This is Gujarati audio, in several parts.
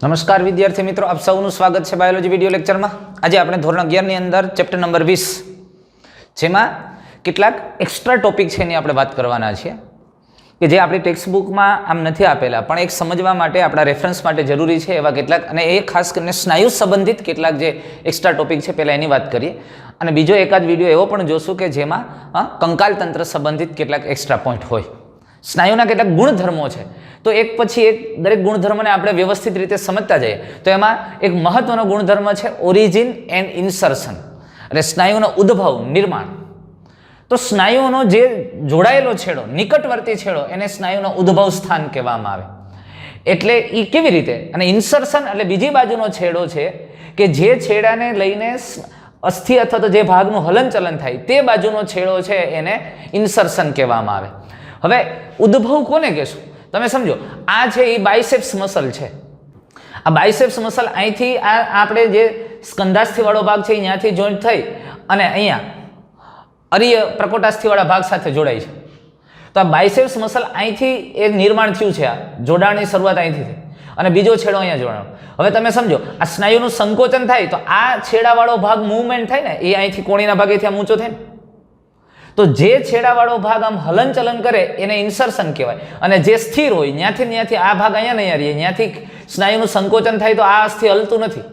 નમસ્કાર વિદ્યાર્થી મિત્રો, આપ સૌનું સ્વાગત છે બાયોલોજી વિડિયો લેક્ચરમાં. આજે આપણે ધોરણ 11 ની અંદર ચેપ્ટર નંબર 20 જેમાં કેટલાક એક્સ્ટ્રા ટોપિક છે એની આપણે વાત કરવાના છીએ કે જે આપણી ટેક્સ્ટ બુકમાં આમ નથી આપેલા, પણ એક સમજવા માટે આપણા રેફરન્સ માટે જરૂરી છે એવા કેટલાક, અને એ ખાસ કરીને સ્નાયુ સંબંધિત કેટલાક જે એક્સ્ટ્રા ટોપિક છે પહેલાં એની વાત કરીએ, અને બીજો એકાદ વિડીયો એવો પણ જોશું કે જેમાં કંકાલ તંત્ર સંબંધિત કેટલાક એક્સ્ટ્રા પોઈન્ટ હોય. સ્નાયુના કેટલાક ગુણધર્મો છે, તો એક પછી એક દરેક ગુણધર્મને આપણે વ્યવસ્થિત રીતે સમજતા જઈએ તો એમાં એક મહત્વનો ગુણધર્મ છે ઓરિજિન એન્ડ ઇન્સર્શન, એટલે સ્નાયુનો ઉદ્ભવ, નિર્માણ. તો સ્નાયુનો જે જોડાયેલો છેડો, નિકટવર્તી છેડો, એને સ્નાયુનો ઉદ્ભવ સ્થાન કહેવામાં આવે. એટલે એ કેવી રીતે? અને ઇન્સર્શન એટલે બીજી બાજુનો છેડો છે કે જે છેડાને લઈને અસ્થિ અથવા તો જે ભાગનું હલનચલન થાય તે બાજુનો છેડો છે એને ઇન્સર્શન કહેવામાં આવે. હવે ઉદ્ભવ કોને કહેશું? તમે સમજો, આ છે એ બાયસેપ્સ મસલ છે. આ બાયસેપ્સ મસલ અહીંથી આ આપણે જે સ્કંધાસ્થિ વાળો ભાગ છે અહીંયાથી જોઈન્ટ થઈ અને અહીંયા અરીય પ્રકોટાસ્થિ વાળા ભાગ સાથે જોડાય છે. તો આ બાયસેપ્સ મસલ અહીંથી એ નિર્માણ થયું છે, આ જોડાણની શરૂઆત અહીંથી થઈ અને બીજો છેડો અહીંયા જોડાણો. હવે તમે સમજો, આ સ્નાયુનું સંકોચન થાય તો આ છેડાવાળો ભાગ મૂવમેન્ટ થાય ને, એ અહીંથી કોણીના ભાગેથી આમ ઊંચો થાય ને, તો જે છેડાવાળો ભાગ આમ હલનચલન કરે એને ઇન્સર્શન કહેવાય. અને જે સ્થિર હોય ત્યાંથી આ ભાગ અહીંયા નહીં રહીએ, ત્યાંથી સ્નાયુનું સંકોચન થાય તો આ અસ્થિ હલતું નથી,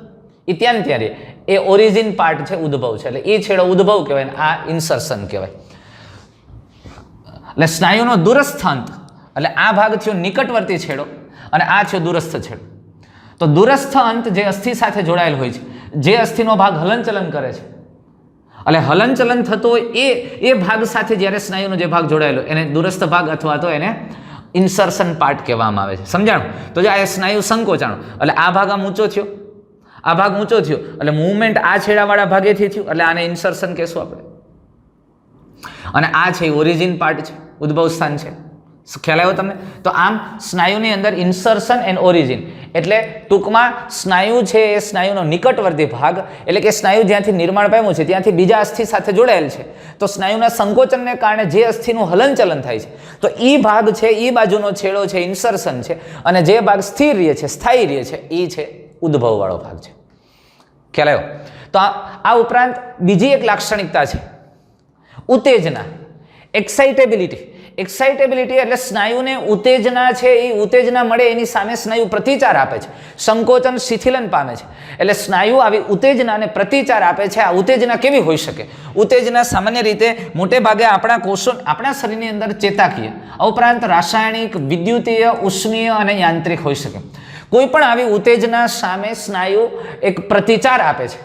એ ત્યાં ને ત્યાં રહે, એ ઓરિજિન પાર્ટ છે, ઉદ્ભવ છે. એટલે એ છેડો ઉદ્ભવ કહેવાય ને આ ઇન્સર્શન કહેવાય. એટલે સ્નાયુનો દૂરસ્થ અંત એટલે આ ભાગ થયો નિકટવર્તી છેડો અને આ થયો દૂરસ્થ છેડો. તો દૂરસ્થ અંત જે અસ્થિ સાથે જોડાયેલ હોય છે, જે અસ્થિનો ભાગ હલનચલન કરે છે, એટલે હલનચલન થતો હોય એ ભાગ સાથે જ્યારે સ્નાયુનો જે ભાગ જોડાયેલો એને દૂરસ્થ ભાગ અથવા તો એને ઇન્સર્શન પાર્ટ કહેવામાં આવે છે. સમજાણું? તો જે આ સ્નાયુ સંકોચાણો એટલે આ ભાગ આમ ઊંચો થયો, આ ભાગ ઊંચો થયો એટલે મૂવમેન્ટ આ છેડાવાળા ભાગેથી થયું, એટલે આને ઇન્સર્શન કહેશું આપણે. અને આ છે ઓરિજિન પાર્ટ છે, ઉદ્ભવ સ્થાન છે. ખ્યાલ આવ્યો તમને? તો આમ સ્નાયુની અંદર ઇન્સર્શન એન્ડ ઓરિજિન એટલે ટૂંકમાં સ્નાયુ છે એ સ્નાયુનો નિકટવર્તી ભાગ, એટલે કે સ્નાયુ જ્યાંથી નિર્માણ પામ્યું છે ત્યાંથી બીજા અસ્થિ સાથે જોડાયેલ છે. તો સ્નાયુના સંકોચનને કારણે જે અસ્થિનું હલનચલન થાય છે તો એ ભાગ છે, એ બાજુનો છેડો છે ઇન્સર્શન છે, અને જે ભાગ સ્થિર રહે છે, સ્થાયી રહે છે, એ છે ઉદ્ભવવાળો ભાગ છે. ખ્યાલ આવ્યો? તો આ ઉપરાંત બીજી એક લાક્ષણિકતા છે ઉત્તેજના, એક્સાઇટેબિલિટી. એક્સાઇટેબિલિટી એટલે સ્નાયુને ઉત્તેજના છે, એ ઉત્તેજના મળે એની સામે સ્નાયુ પ્રતિચાર આપે છે, સંકોચન શિથિલન પામે છે. એટલે સ્નાયુ આવી ઉત્તેજનાને પ્રતિચાર આપે છે. આ ઉત્તેજના કેવી હોઈ શકે? ઉત્તેજના સામાન્ય રીતે મોટે ભાગે આપણા કોષો, આપણા શરીરની અંદર ચેતાકીય, આ ઉપરાંત રાસાયણિક, વિદ્યુતીય, ઉષ્મીય અને યાંત્રિક હોઈ શકે. કોઈ પણ આવી ઉત્તેજના સામે સ્નાયુ એક પ્રતિચાર આપે છે.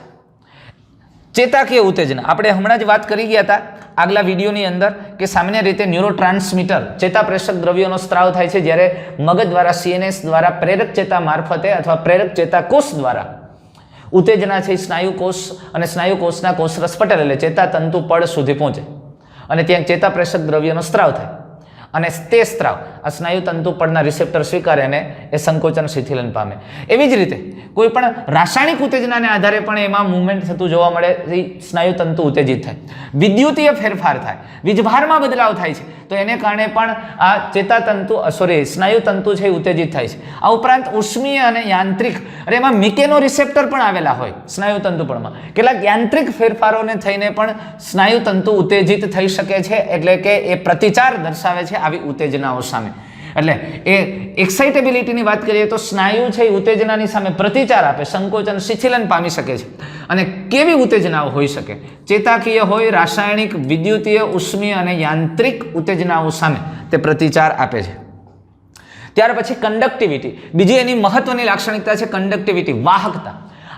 ચેતાકીય ઉત્તેજના આપણે હમણાં જ વાત કરી ગયા હતા આગલા વિડીયોની અંદર કે સામાન્ય રીતે ન્યુરોટ્રાન્સમીટર, ચેતાપ્રેષક દ્રવ્યોનો સ્ત્રાવ થાય છે જ્યારે મગજ દ્વારા, CNS દ્વારા પ્રેરક ચેતા મારફતે અથવા પ્રેરક ચેતાકોષ દ્વારા ઉત્તેજના છે સ્નાયુ કોષ અને સ્નાયુ કોષના કોષરસ પટલ એટલે ચેતાતંતુ પડ સુધી પહોંચે અને ત્યાં ચેતાપ્રેષક દ્રવ્યોનો સ્ત્રાવ થાય. અને તે સ્ત્રાવ આ સ્નાયુ તંતુ પડના રિસેપ્ટર સ્વીકારે અને એ સંકોચન શિથિલન પામે. એવી જ રીતે કોઈ પણ રાસાયણિક ઉત્તેજનાને આધારે પણ એમાં મૂવમેન્ટ થતું જોવા મળે, સ્નાયુ તંતુ ઉત્તેજિત થાય. વિદ્યુતીય ફેરફાર થાય, વીજભારમાં બદલાવ થાય છે, તો એને કારણે પણ આ ચેતાતંતુ સ્નાયુ તંતુ છે ઉત્તેજિત થાય છે. આ ઉપરાંત ઉષ્મીય અને યાંત્રિક, અને એમાં મિકેનો રિસેપ્ટર પણ આવેલા હોય સ્નાયુ તંતુ પડમાં. કેટલાક યાંત્રિક ફેરફારોને થઈને પણ સ્નાયુ તંતુ ઉત્તેજિત થઈ શકે છે, એટલે કે એ પ્રતિચાર દર્શાવે છે આવી ઉત્તેજનાઓ સામે. એટલે એ એક્સાઇટેબિલિટીની વાત કરીએ તો સ્નાયુ છે એ ઉત્તેજનાની સામે પ્રતિચાર આપે, સંકોચન શિથિલન પામી શકે છે. અને કેવી ઉત્તેજનાઓ હોઈ શકે? ચેતાકીય હોય, રાસાયણિક, વિદ્યુતીય, ઉષ્મીય અને યાંત્રિક ઉત્તેજનાઓ સામે તે પ્રતિચાર આપે છે. ત્યાર પછી કંડક્ટિવિટી, બીજી એની મહત્વની લાક્ષણિકતા છે કંડક્ટિવિટી, વાહકતા.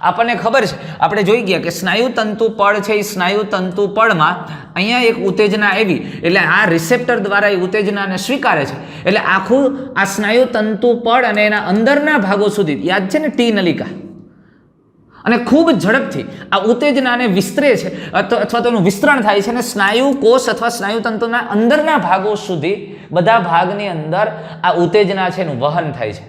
આપણને ખબર છે, આપણે જોઈ ગયા કે સ્નાયુ તંતુ પડ છે, એ સ્નાયુ તંતુ પડમાં અહીંયા એક ઉત્તેજના આવી એટલે આ રિસેપ્ટર દ્વારા એ ઉત્તેજનાને સ્વીકારે છે. એટલે આખું આ સ્નાયુ તંતુ પડ અને એના અંદરના ભાગો સુધી, યાદ છે ને ટી નલિકા, અને ખૂબ ઝડપથી આ ઉત્તેજનાને વિસ્તરે છે અથવા તેનું વિસ્તરણ થાય છે અને સ્નાયુ કોષ અથવા સ્નાયુ તંતુના અંદરના ભાગો સુધી બધા ભાગની અંદર આ ઉત્તેજના છે એનું વહન થાય છે.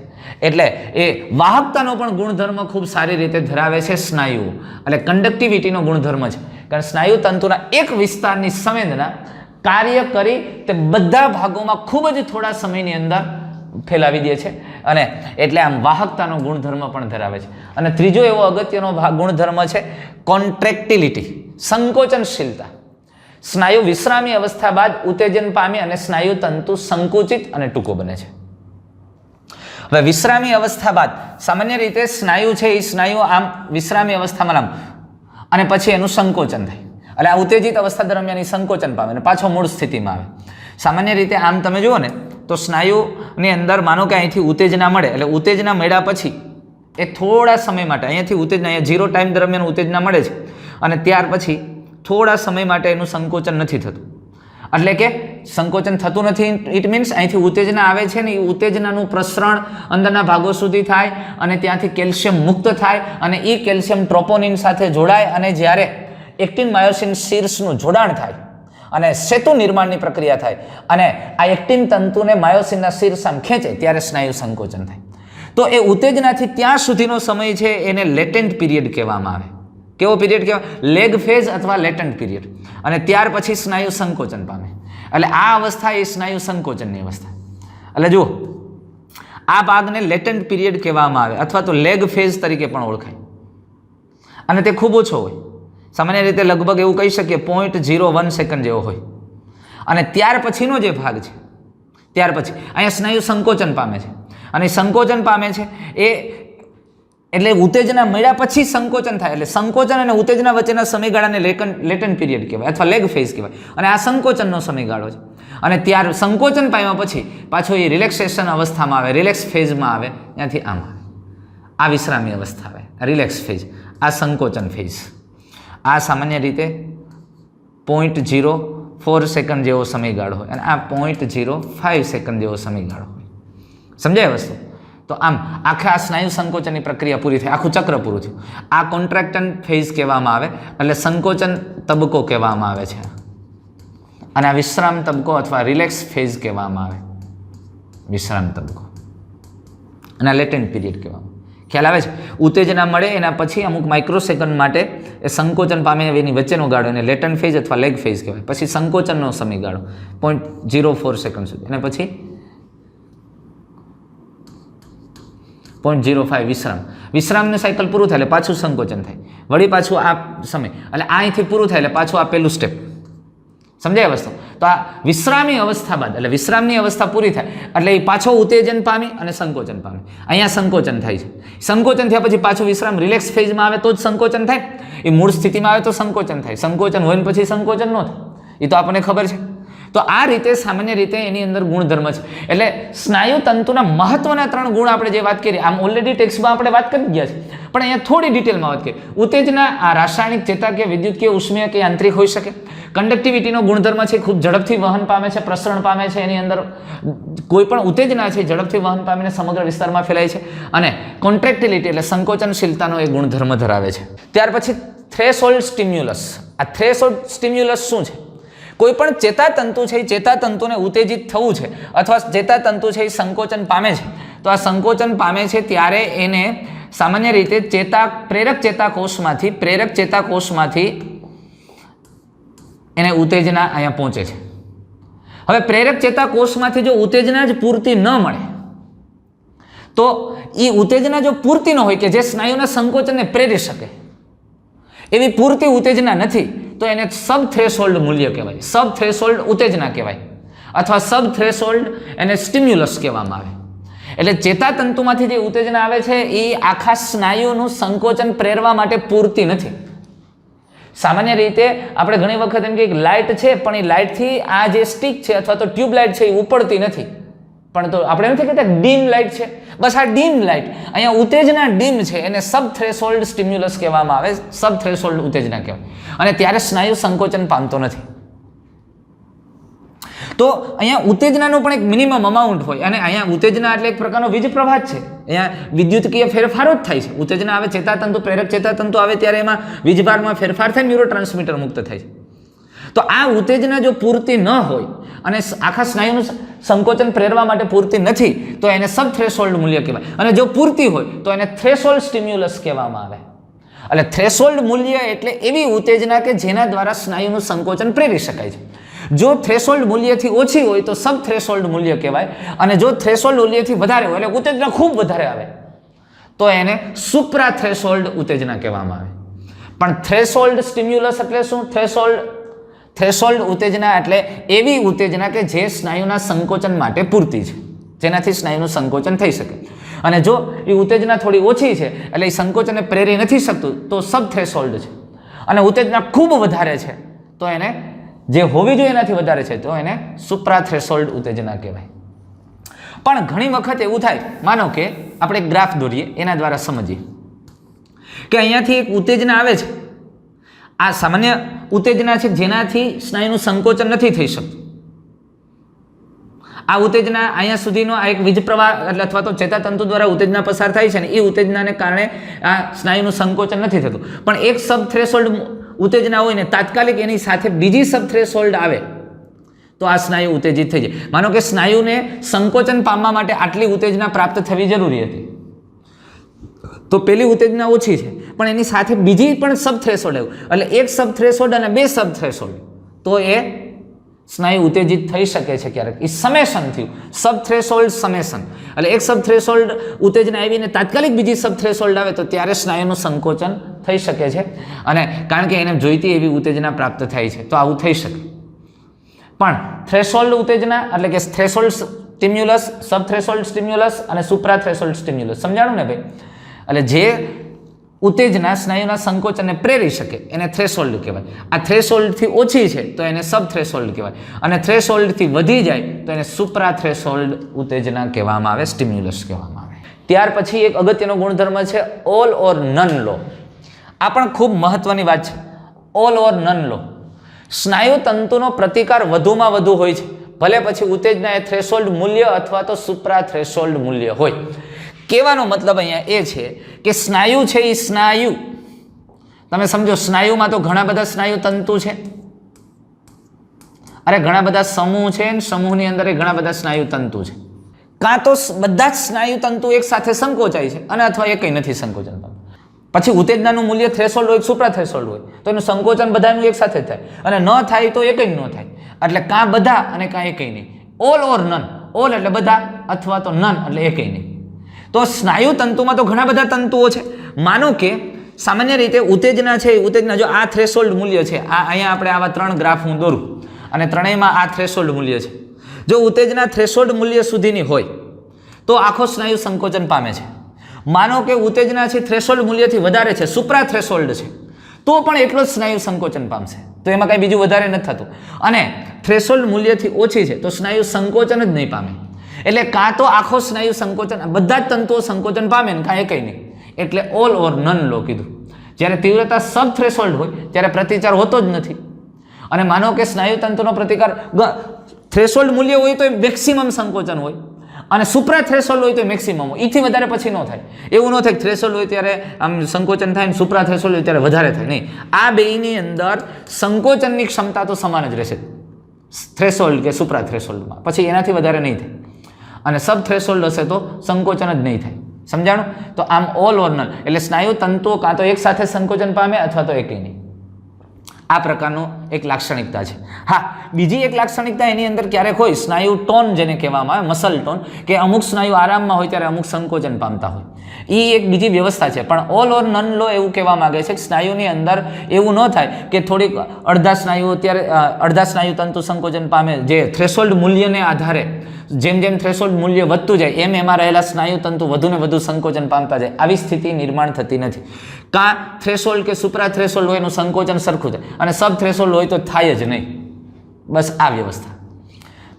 એટલે એ વાહકતાનો પણ ગુણધર્મ ખૂબ સારી રીતે ધરાવે છે સ્નાયુઓ. એટલે કંડક્ટિવિટીનો ગુણધર્મ છે, કારણ સ્નાયુ તંતુના એક વિસ્તારની સંવેદના કાર્ય કરી તે બધા ભાગોમાં ખૂબ જ થોડા સમયની અંદર ફેલાવી દે છે અને એટલે આમ વાહકતાનો ગુણધર્મ પણ ધરાવે છે. અને ત્રીજો એવો અગત્યનો ગુણધર્મ છે કોન્ટ્રેક્ટિલિટી, સંકોચનશીલતા. સ્નાયુ વિશ્રામી અવસ્થા બાદ ઉત્તેજન પામી અને સ્નાયુ તંતુ સંકુચિત અને ટૂંકો બને છે. હવે વિશ્રામી અવસ્થા બાદ સામાન્ય રીતે સ્નાયુ છે એ સ્નાયુ આમ વિશ્રામી અવસ્થામાં આમ અને પછી એનું સંકોચન થાય. એટલે આ ઉત્તેજિત અવસ્થા દરમિયાન સંકોચન પામે અને પાછો મૂળ સ્થિતિમાં આવે. સામાન્ય રીતે આમ તમે જુઓ ને તો સ્નાયુની અંદર માનો કે અહીંથી ઉત્તેજના મળે, એટલે ઉત્તેજના મળ્યા પછી એ થોડા સમય માટે અહીંયાથી ઉત્તેજના, અહીંયા 0 ટાઈમ દરમિયાન ઉત્તેજના મળે છે અને ત્યાર પછી થોડા સમય માટે એનું સંકોચન નથી થતું. એટલે કે સંકોચન થતું નથી, ઇટ મીન્સ અહીંથી ઉત્તેજના આવે છે ને એ ઉત્તેજનાનું પ્રસરણ અંદરના ભાગો સુધી થાય અને ત્યાંથી કેલ્શિયમ મુક્ત થાય અને એ કેલ્શિયમ ટ્રોપોનિન સાથે જોડાય અને જ્યારે એક્ટિન માયોસિન શીર્ષનું જોડાણ થાય અને સેતુ નિર્માણની પ્રક્રિયા થાય અને આ એક્ટિન તંતુને માયોસિનના શીર્ષ આમ ખેંચે ત્યારે સ્નાયુ સંકોચન થાય. તો એ ઉત્તેજનાથી ત્યાં સુધીનો સમય છે એને લેટેન્ટ પીરિયડ કહેવામાં આવે. કેવો પીરિયડ કહેવાય? લેગ ફેઝ અથવા લેટન્ટ પીરિયડ. અને ત્યાર પછી સ્નાયુ સંકોચન પામે. એટલે આ અવસ્થા એ સ્નાયુ સંકોચનની અવસ્થા. એટલે જુઓ, આ ભાગને લેટન્ટ પીરિયડ કહેવામાં આવે અથવા તો લેગ ફેઝ તરીકે પણ ઓળખાય અને તે ખૂબ ઓછો હોય. સામાન્ય રીતે લગભગ એવું કહી શકીએ 0.01 સેકન્ડ જેવો હોય. અને ત્યાર પછીનો જે ભાગ છે, ત્યાર પછી અહીંયા સ્નાયુ સંકોચન પામે છે અને સંકોચન પામે છે એ એટલે ઉત્તેજના મળ્યા પછી સંકોચન થાય. એટલે સંકોચન અને ઉત્તેજના વચ્ચેના સમયગાળાને લેટન્ટ પીરિયડ કહેવાય અથવા લેગ ફેઝ કહેવાય. અને આ સંકોચનનો સમયગાળો છે. અને ત્યાર સંકોચન પામ્યા પછી પાછો એ રિલેક્સેશન અવસ્થામાં આવે, રિલેક્સ ફેઝમાં આવે, ત્યાંથી આમ આવે. આ વિશ્રામી અવસ્થા આવે, રિલેક્સ ફેઝ. આ સંકોચન ફેઝ. આ સામાન્ય રીતે 0.04 સેકન્ડ જેવો સમયગાળો હોય અને આ 0.05 સેકન્ડ જેવો સમયગાળો હોય. સમજાય વસ્તુ? તો આમ આખા આ સ્નાયુ સંકોચનની પ્રક્રિયા પૂરી થઈ, આખું ચક્ર પૂરું થયું. આ કોન્ટ્રાક્ટન ફેઝ કહેવામાં આવે, એટલે સંકોચન તબક્કો કહેવામાં આવે છે. અને આ વિશ્રામ તબક્કો અથવા રિલેક્સ ફેઝ કહેવામાં આવે, વિશ્રામ તબક્કો. અને આ લેટેન્ટ પીરિયડ કહેવામાં. ખ્યાલ આવે છે? ઉત્તેજના મળે એના પછી અમુક માઇક્રોસેકન્ડ માટે એ સંકોચન પામે એની વચ્ચેનો ગાળો એને લેટન્ટ ફેઝ અથવા લેગ ફેઝ કહેવાય. પછી સંકોચનનો સમયગાળો 0.04 સેકન્ડ સુધી અને પછી 0.05 વિશ્રામ. વિશ્રામનું સાયકલ પૂરું થાય એટલે પાછું સંકોચન થાય, વળી પાછું આ સમય, એટલે અહીંથી પૂરું થાય એટલે પાછું આ પહેલું સ્ટેપ. સમજાય વસ્તુ? તો આ વિશ્રામી અવસ્થા બાદ એટલે વિશ્રામની અવસ્થા પૂરી થાય એટલે એ પાછો ઉત્તેજન પામી અને સંકોચન પામે. અહીંયા સંકોચન થાય છે. સંકોચન થયા પછી પાછું વિશ્રામ રિલેક્સ ફેઝમાં આવે તો જ સંકોચન થાય. એ મૂળ સ્થિતિમાં આવે તો સંકોચન થાય. સંકોચન હોય ને પછી સંકોચન ન થાય, એ તો આપણને ખબર છે. તો આ રીતે સામાન્ય રીતે એની અંદર ગુણધર્મ છે. એટલે સ્નાયુ તંતુના મહત્વના 3 ગુણ આપણે જે વાત કરી, આમ ઓલરેડી ટેક્સ્ટમાં આપણે વાત કરી ગયા છે, પણ અહીંયા થોડી ડિટેલમાં વાત કરી. ઉત્તેજના આ રાસાયણિક, ચેતાકીય, વિદ્યુતકીય, ઉષ્મીય કે યાંત્રિક હોઈ શકે. કંડક્ટિવિટીનો ગુણધર્મ છે, ખૂબ ઝડપથી વહન પામે છે, પ્રસરણ પામે છે. એની અંદર કોઈ પણ ઉત્તેજના છે ઝડપથી વહન પામીને સમગ્ર વિસ્તારમાં ફેલાય છે. અને કોન્ટ્રેક્ટિલિટી એટલે સંકોચનશીલતાનો એ ગુણધર્મ ધરાવે છે. ત્યાર પછી થ્રેશોલ્ડ સ્ટિમ્યુલસ. આ થ્રેશોલ્ડ સ્ટિમ્યુલસ શું છે? કોઈ પણ ચેતાતંતુ છે એ ચેતાતંતુને ઉત્તેજિત થવું છે અથવા ચેતાતંતુ છે એ સંકોચન પામે છે. તો આ સંકોચન પામે છે ત્યારે એને સામાન્ય રીતે પ્રેરક ચેતાકોષમાંથી એને ઉત્તેજના અહીંયા પહોંચે છે. હવે પ્રેરક ચેતાકોષમાંથી જો ઉત્તેજના જ પૂરતી ન મળે તો એ ઉત્તેજના જો પૂરતી ન હોય કે જે સ્નાયુના સંકોચનને પ્રેરી શકે એવી પૂરતી ઉત્તેજના નથી તો એને સબ થ્રેશોલ્ડ મૂલ્ય કહેવાય, સબ થ્રેશોલ્ડ ઉત્તેજના કહેવાય અથવા સબ થ્રેશોલ્ડ એને સ્ટિમ્યુલસ કહેવામાં આવે. એટલે ચેતાતંતુમાંથી જે ઉત્તેજના આવે છે એ આખા સ્નાયુનું સંકોચન પ્રેરવા માટે પૂરતી નથી. સામાન્ય રીતે આપણે ઘણી વખત એમ કહીએ કે લાઇટ છે પણ એ લાઇટથી આ જે સ્ટિક છે અથવા તો ટ્યુબ લાઇટ છે એ ઉપડતી નથી, પણ તો આપણે નથી કહેતા ડીમ લાઇટ છે, બસ આ ડીમ લાઇટ અહીંયા ઉત્તેજના ડીમ છે એને સબ થ્રેશોલ્ડ સ્ટિમ્યુલસ કહેવામાં આવે, સબ થ્રેશોલ્ડ ઉત્તેજના કહેવાય. અને ત્યારે સ્નાયુ સંકોચન પામતો નથી. તો અહીંયા ઉત્તેજનાનું પણ એક મિનિમમ અમાઉન્ટ હોય અને અહીંયા ઉત્તેજના એટલે એક પ્રકારનો વીજ પ્રવાહ જ છે. અહીંયા વિદ્યુતકીય ફેરફારો જ થાય છે. ઉત્તેજના આવે, ચેતાતંતુ, પ્રેરક ચેતાતંતુ આવે ત્યારે એમાં વીજભારમાં ફેરફાર થાય, ન્યુરોટ્રાન્સમીટર મુક્ત થાય છે. તો આ ઉત્તેજના જો પૂરતી ન હોય અને આખા સ્નાયુનું સંકોચન પ્રેરવા માટે પૂરતી નથી તો એને સબ થ્રેશોલ્ડ મૂલ્ય કહેવાય. અને જો પૂરતી હોય તો એને થ્રેશોલ્ડ સ્ટિમ્યુલસ કહેવામાં આવે. એટલે થ્રેશોલ્ડ મૂલ્ય એટલે એવી ઉત્તેજના કે જેના દ્વારા સ્નાયુનું સંકોચન પ્રેરી શકાય છે. જો થ્રેશોલ્ડ મૂલ્યથી ઓછી હોય તો સબ થ્રેશોલ્ડ મૂલ્ય કહેવાય, અને જો થ્રેશોલ્ડ મૂલ્યથી વધારે હોય એટલે ઉત્તેજના ખૂબ વધારે આવે તો એને સુપ્રા થ્રેશોલ્ડ ઉત્તેજના કહેવામાં આવે. પણ થ્રેશોલ્ડ સ્ટિમ્યુલસ એટલે શું? થ્રેશોલ્ડ ઉત્તેજના એટલે એવી ઉત્તેજના કે જે સ્નાયુના સંકોચન માટે પૂરતી છે, જેનાથી સ્નાયુનું સંકોચન થઈ શકે. અને જો એ ઉત્તેજના થોડી ઓછી છે એટલે એ સંકોચનને પ્રેરી નથી શકતું તો સબ થ્રેશોલ્ડ છે. અને ઉત્તેજના ખૂબ વધારે છે તો એને, જે હોવી જોઈએ એનાથી વધારે છે તો એને સુપ્રા થ્રેશોલ્ડ ઉત્તેજના કહેવાય. પણ ઘણી વખત એવું થાય, માનો કે આપણે એક ગ્રાફ દોરીએ, એના દ્વારા સમજીએ કે અહીંયાથી એક ઉત્તેજના આવે છે, આ સામાન્ય ઉત્તેજના છે જેનાથી સ્નાયુનું સંકોચન નથી થઈ શકતું. આ ઉત્તેજના અહીંયા સુધીનો આ એક વીજ પ્રવાહ એટલે અથવા તો ચેતાતંતુ દ્વારા ઉત્તેજના પસાર થાય છે ને એ ઉત્તેજનાને કારણે આ સ્નાયુનું સંકોચન નથી થતું. પણ એક સબ થ્રેશોલ્ડ ઉત્તેજના હોય ને તાત્કાલિક એની સાથે બીજી સબ થ્રેશોલ્ડ આવે તો આ સ્નાયુ ઉત્તેજિત થઈ જાય. માનો કે સ્નાયુને સંકોચન પામવા માટે આટલી ઉત્તેજના પ્રાપ્ત થવી જરૂરી હતી, તો પેલી ઉત્તેજના ઓછી છે પણ એની સાથે બીજી પણ સબ થ્રેશોલ્ડ આવ્યું, એટલે એક સબ થ્રેશોલ્ડ અને બે સબ થ્રેશોલ્ડ, તો એ સ્નાયુ ઉત્તેજિત થઈ શકે છે ક્યારેક. એ સમેશન થયું, સબ થ્રેશોલ્ડ સમેશન, એટલે એક સબ થ્રેશોલ્ડ ઉત્તેજના આવીને તાત્કાલિક બીજી સબ થ્રેશોલ્ડ આવે તો ત્યારે સ્નાયુનું સંકોચન થઈ શકે છે, અને કારણ કે એને જોઈતી એવી ઉત્તેજના પ્રાપ્ત થાય છે તો આવું થઈ શકે. પણ થ્રેશોલ્ડ ઉત્તેજના એટલે કે થ્રેશોલ્ડ સ્ટિમ્યુલસ, સબ થ્રેશોલ્ડ સ્ટિમ્યુલસ અને સુપ્રા થ્રેશોલ્ડ સ્ટિમ્યુલસ, સમજાણું ને ભાઈ? એટલે જે ઉત્તેજના સ્નાયુના સંકોચનને પ્રેરી શકે એને થ્રેશોલ્ડ કહેવાય. આ થ્રેશોલ્ડથી ઓછી છે તો એને સબ થ્રેશોલ્ડ કહેવાય, અને થ્રેશોલ્ડથી વધી જાય તો એને સુપ્રા થ્રેશોલ્ડ ઉત્તેજના કહેવામાં આવે, સ્ટિમ્યુલસ કહેવામાં આવે. ત્યાર પછી એક અગત્યનો ગુણધર્મ છે ઓલ ઓર નન લો. આ પણ ખૂબ મહત્વની વાત છે, ઓલ ઓર નન લો. સ્નાયુ તંતુનો પ્રતિકાર વધુમાં વધુ હોય છે, ભલે પછી ઉત્તેજના એ થ્રેશોલ્ડ મૂલ્ય અથવા તો સુપ્રા થ્રેશોલ્ડ મૂલ્ય હોય. કહેવાનો મતલબ અહીંયા એ છે કે સ્નાયુ છે એ સ્નાયુ, તમે સમજો સ્નાયુમાં તો ઘણા બધા સ્નાયુ તંતુ છે, અરે ઘણા બધા સમૂહ છે, સમૂહની અંદર ઘણા બધા સ્નાયુ તંતુ છે. કાં તો બધા જ સ્નાયુ તંતુ એક સાથે સંકોચાય છે અને અથવા એ કંઈ નથી સંકોચન પામતું. પછી ઉત્તેજનાનું મૂલ્ય થ્રેશોલ્ડ હોય, સુપ્રા થ્રેશોલ્ડ હોય તો એનું સંકોચન બધાનું એક સાથે થાય, અને ન થાય તો એ કંઈ ન થાય. એટલે કાં બધા અને કાં એ કંઈ નહીં, ઓલ ઓર નન. ઓલ એટલે બધા અથવા તો નન એટલે એ કંઈ નહીં. તો સ્નાયુ તંતુમાં તો ઘણા બધા તંતુઓ છે. માનો કે સામાન્ય રીતે ઉત્તેજના છે, ઉત્તેજના જો આ થ્રેશોલ્ડ મૂલ્ય છે, આ અહીંયા આપણે આવા 3 ગ્રાફ હું દોરું અને ત્રણેયમાં આ થ્રેશોલ્ડ મૂલ્ય છે. જો ઉત્તેજના થ્રેશોલ્ડ મૂલ્ય સુધીની હોય તો આખો સ્નાયુ સંકોચન પામે છે. માનો કે ઉત્તેજના છે થ્રેશોલ્ડ મૂલ્યથી વધારે છે, સુપ્રા થ્રેશોલ્ડ છે, તો પણ એટલો જ સ્નાયુ સંકોચન પામશે, તો એમાં કાંઈ બીજું વધારે નથી થતું. અને થ્રેશોલ્ડ મૂલ્યથી ઓછી છે તો સ્નાયુ સંકોચન જ નહીં પામે. એટલે કાં તો આખો સ્નાયુ સંકોચન, બધા જ તંતુઓ સંકોચન પામે ને કાં એ કંઈ નહીં. એટલે ઓલ ઓર નન લો કીધું. જ્યારે તીવ્રતા સબ થ્રેશોલ્ડ હોય ત્યારે પ્રતિકાર હોતો જ નથી. અને માનો કે સ્નાયુ તંતુનો પ્રતિકાર થ્રેશોલ્ડ મૂલ્ય હોય તો મેક્સિમમ સંકોચન હોય, અને સુપ્રા થ્રેશોલ્ડ હોય તો મેક્સિમમ હોય, એથી વધારે પછી ન થાય. એવું ન થાય થ્રેશોલ્ડ હોય ત્યારે આમ સંકોચન થાય ને સુપ્રા થ્રેશોલ્ડ હોય ત્યારે વધારે થાય, નહીં. આ બેયની અંદર સંકોચનની ક્ષમતા તો સમાન જ રહેશે, થ્રેશોલ્ડ કે સુપ્રા થ્રેશોલ્ડમાં, પછી એનાથી વધારે નહીં થાય. અને સબ થ્રેશોલ્ડ હશે તો સંકોચન જ નહીં થાય. સમજાણું? તો આમ ઓલ ઓર નન એટલે સ્નાયુ તંતુઓ કાં તો એક સાથે સંકોચન પામે અથવા તો એકેય નહીં. આ પ્રકારનો એક લાક્ષણિકતા છે. હા, બીજી એક લાક્ષણિકતા એની અંદર ક્યારેક હોય, સ્નાયુ ટોન જેને કહેવામાં આવે, મસલ ટોન, કે અમુક સ્નાયુ આરામમાં હોય ત્યારે અમુક સંકોચન પામતા હોય. એ એક બીજી વ્યવસ્થા છે. પણ ઓલ ઓર નન લો એવું કહેવા માંગે છે કે સ્નાયુની અંદર એવું ન થાય કે થોડીક અડધા સ્નાયુ તંતુ સંકોચન પામે, જે થ્રેશોલ્ડ મૂલ્યને આધારે જેમ જેમ થ્રેશોલ્ડ મૂલ્ય વધતું જાય એમ એમાં રહેલા સ્નાયુ તંતુ વધુને વધુ સંકોચન પામતા જાય. આવી સ્થિતિ નિર્માણ થતી નથી. કાં થ્રેશોલ્ડ કે સુપ્રા થ્રેશોલ્ડ હોય એનું સંકોચન સરખું થાય, અને સબ થ્રેશોલ્ડ હોય તો થાય જ નહીં. બસ આ વ્યવસ્થા.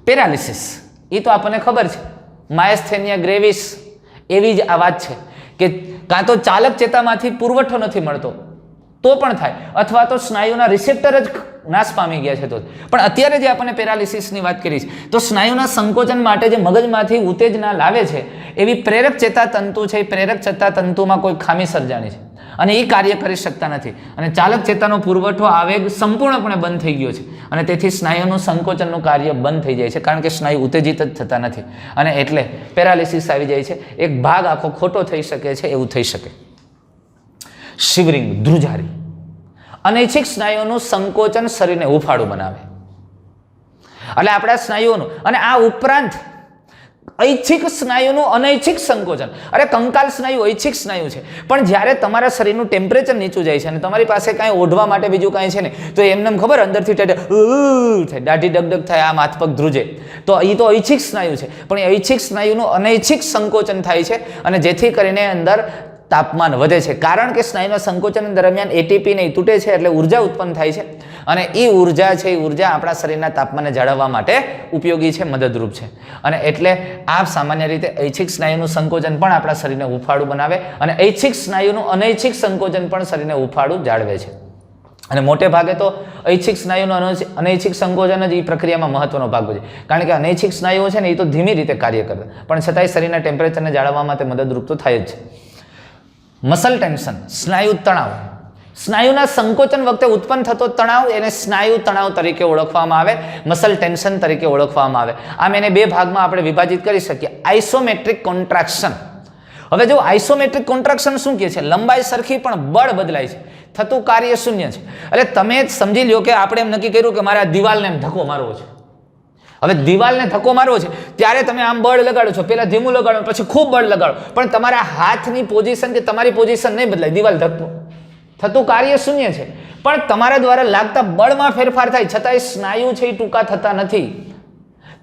પેરાલિસિસ એ તો આપણને ખબર છે, માયસ્થેનિયા ગ્રેવિસ એવી જ આ વાત છે કે કાં તો ચાલક ચેતામાંથી પુરવઠો નથી મળતો તો પણ થાય, અથવા તો સ્નાયુના રિસેપ્ટર જ નાશ પામી ગયા છે તો. પણ અત્યારે જે આપણને પેરાલિસિસની વાત કરી છે તો સ્નાયુના સંકોચન માટે જે મગજમાંથી ઉત્તેજના લાવે છે એવી પ્રેરક ચેતાતંતુ છે, એ પ્રેરક ચેતાતંતુમાં કોઈ ખામી સર્જાણી છે અને એ કાર્ય કરી શકતા નથી, અને ચાલક ચેતાનો પુરવઠો આવેગ સંપૂર્ણપણે બંધ થઈ ગયો છે, અને તેથી સ્નાયુનું સંકોચનનું કાર્ય બંધ થઈ જાય છે, કારણ કે સ્નાયુ ઉત્તેજિત જ થતા નથી, અને એટલે પેરાલિસિસ આવી જાય છે. એક ભાગ આખો ખોટો થઈ શકે છે, એવું થઈ શકે. શિવરિંગ, ધ્રુજારી, અનૈચ્છિક સ્નાયુઓનું સંકોચન શરીરને હુંફાળું બનાવે. એટલે આપણા સ્નાયુઓનું. અને આ ઉપરાંત ઐચ્છિક સ્નાયુનું અનૈચ્છિક સંકોચન. અરે કંકાલ સ્નાયુ ઐચ્છિક સ્નાયુ છે, પણ જ્યારે તમારા શરીરનું ટેમ્પરેચર નીચું જાય છે અને તમારી પાસે કાંઈ ઓઢવા માટે બીજું કાંઈ છે ને, તો એમને ખબર અંદરથી થાય, દાઢી ડગડગ થાય, આમ હાથ પગ ધ્રુજે, તો એ તો ઐચ્છિક સ્નાયુ છે. પણ એ ઐચ્છિક સ્નાયુનું અનૈચ્છિક સંકોચન થાય છે અને જેથી કરીને અંદર તાપમાન વધે છે. કારણ કે સ્નાયુના સંકોચન દરમિયાન એટીપી ને તૂટે છે એટલે ઉર્જા ઉત્પન્ન થાય છે અને એ ઉર્જા છે, એ ઉર્જા આપણા શરીરના તાપમાનને જાળવવા માટે ઉપયોગી છે, મદદરૂપ છે. અને એટલે આ સામાન્ય રીતે ઐચ્છિક સ્નાયુનું સંકોચન પણ આપણા શરીરને હુંફાળું બનાવે અને ઐચ્છિક સ્નાયુનું અનૈચ્છિક સંકોચન પણ શરીરને હુંફાળું જાળવે છે. અને મોટે ભાગે તો ઐચ્છિક સ્નાયુનું અનૈચ્છિક સંકોચન જ એ પ્રક્રિયામાં મહત્વનો ભાગ ભજવે. કારણ કે અનૈચ્છિક સ્નાયુઓ છે ને, એ તો ધીમી રીતે કાર્ય કરે, પણ છતાંય શરીરના ટેમ્પરેચરને જાળવવા માટે મદદરૂપ તો થાય જ છે. મસલ ટેન્શન, સ્નાયુ તણાવ. સ્નાયુના સંકોચન વખતે ઉત્પન્ન થતો તણાવ એને સ્નાયુ તણાવ તરીકે ઓળખવામાં આવે, મસલ ટેન્શન તરીકે ઓળખવામાં આવે. આમ એને બે ભાગમાં આપણે વિભાજિત કરી શકીએ. Isometric contraction. હવે જો આઇસોમેટ્રિક કોન્ટ્રાક્શન શું કહે છે? લંબાઈ સરખી પણ બળ બદલાય છે, થતું કાર્ય શૂન્ય છે. એટલે તમે સમજી લો કે આપણે એમ નક્કી કર્યું કે મારે આ દિવાલને એમ ધક્કો મારવો છે. હવે દિવાલને ધક્કો મારવો છે ત્યારે તમે આમ બળ લગાડો છો, પહેલા ધીમું લગાડો, પછી ખૂબ બળ લગાડો, પણ તમારા હાથની પોઝિશન કે તમારી પોઝિશન નહીં બદલાય, દિવાલ ધક્કો, થતું કાર્ય શૂન્ય છે. પણ તમારા દ્વારા લાગતા બળમાં ફેરફાર થાય, છતાંય સ્નાયુ છે એ ટૂંકા થતા નથી.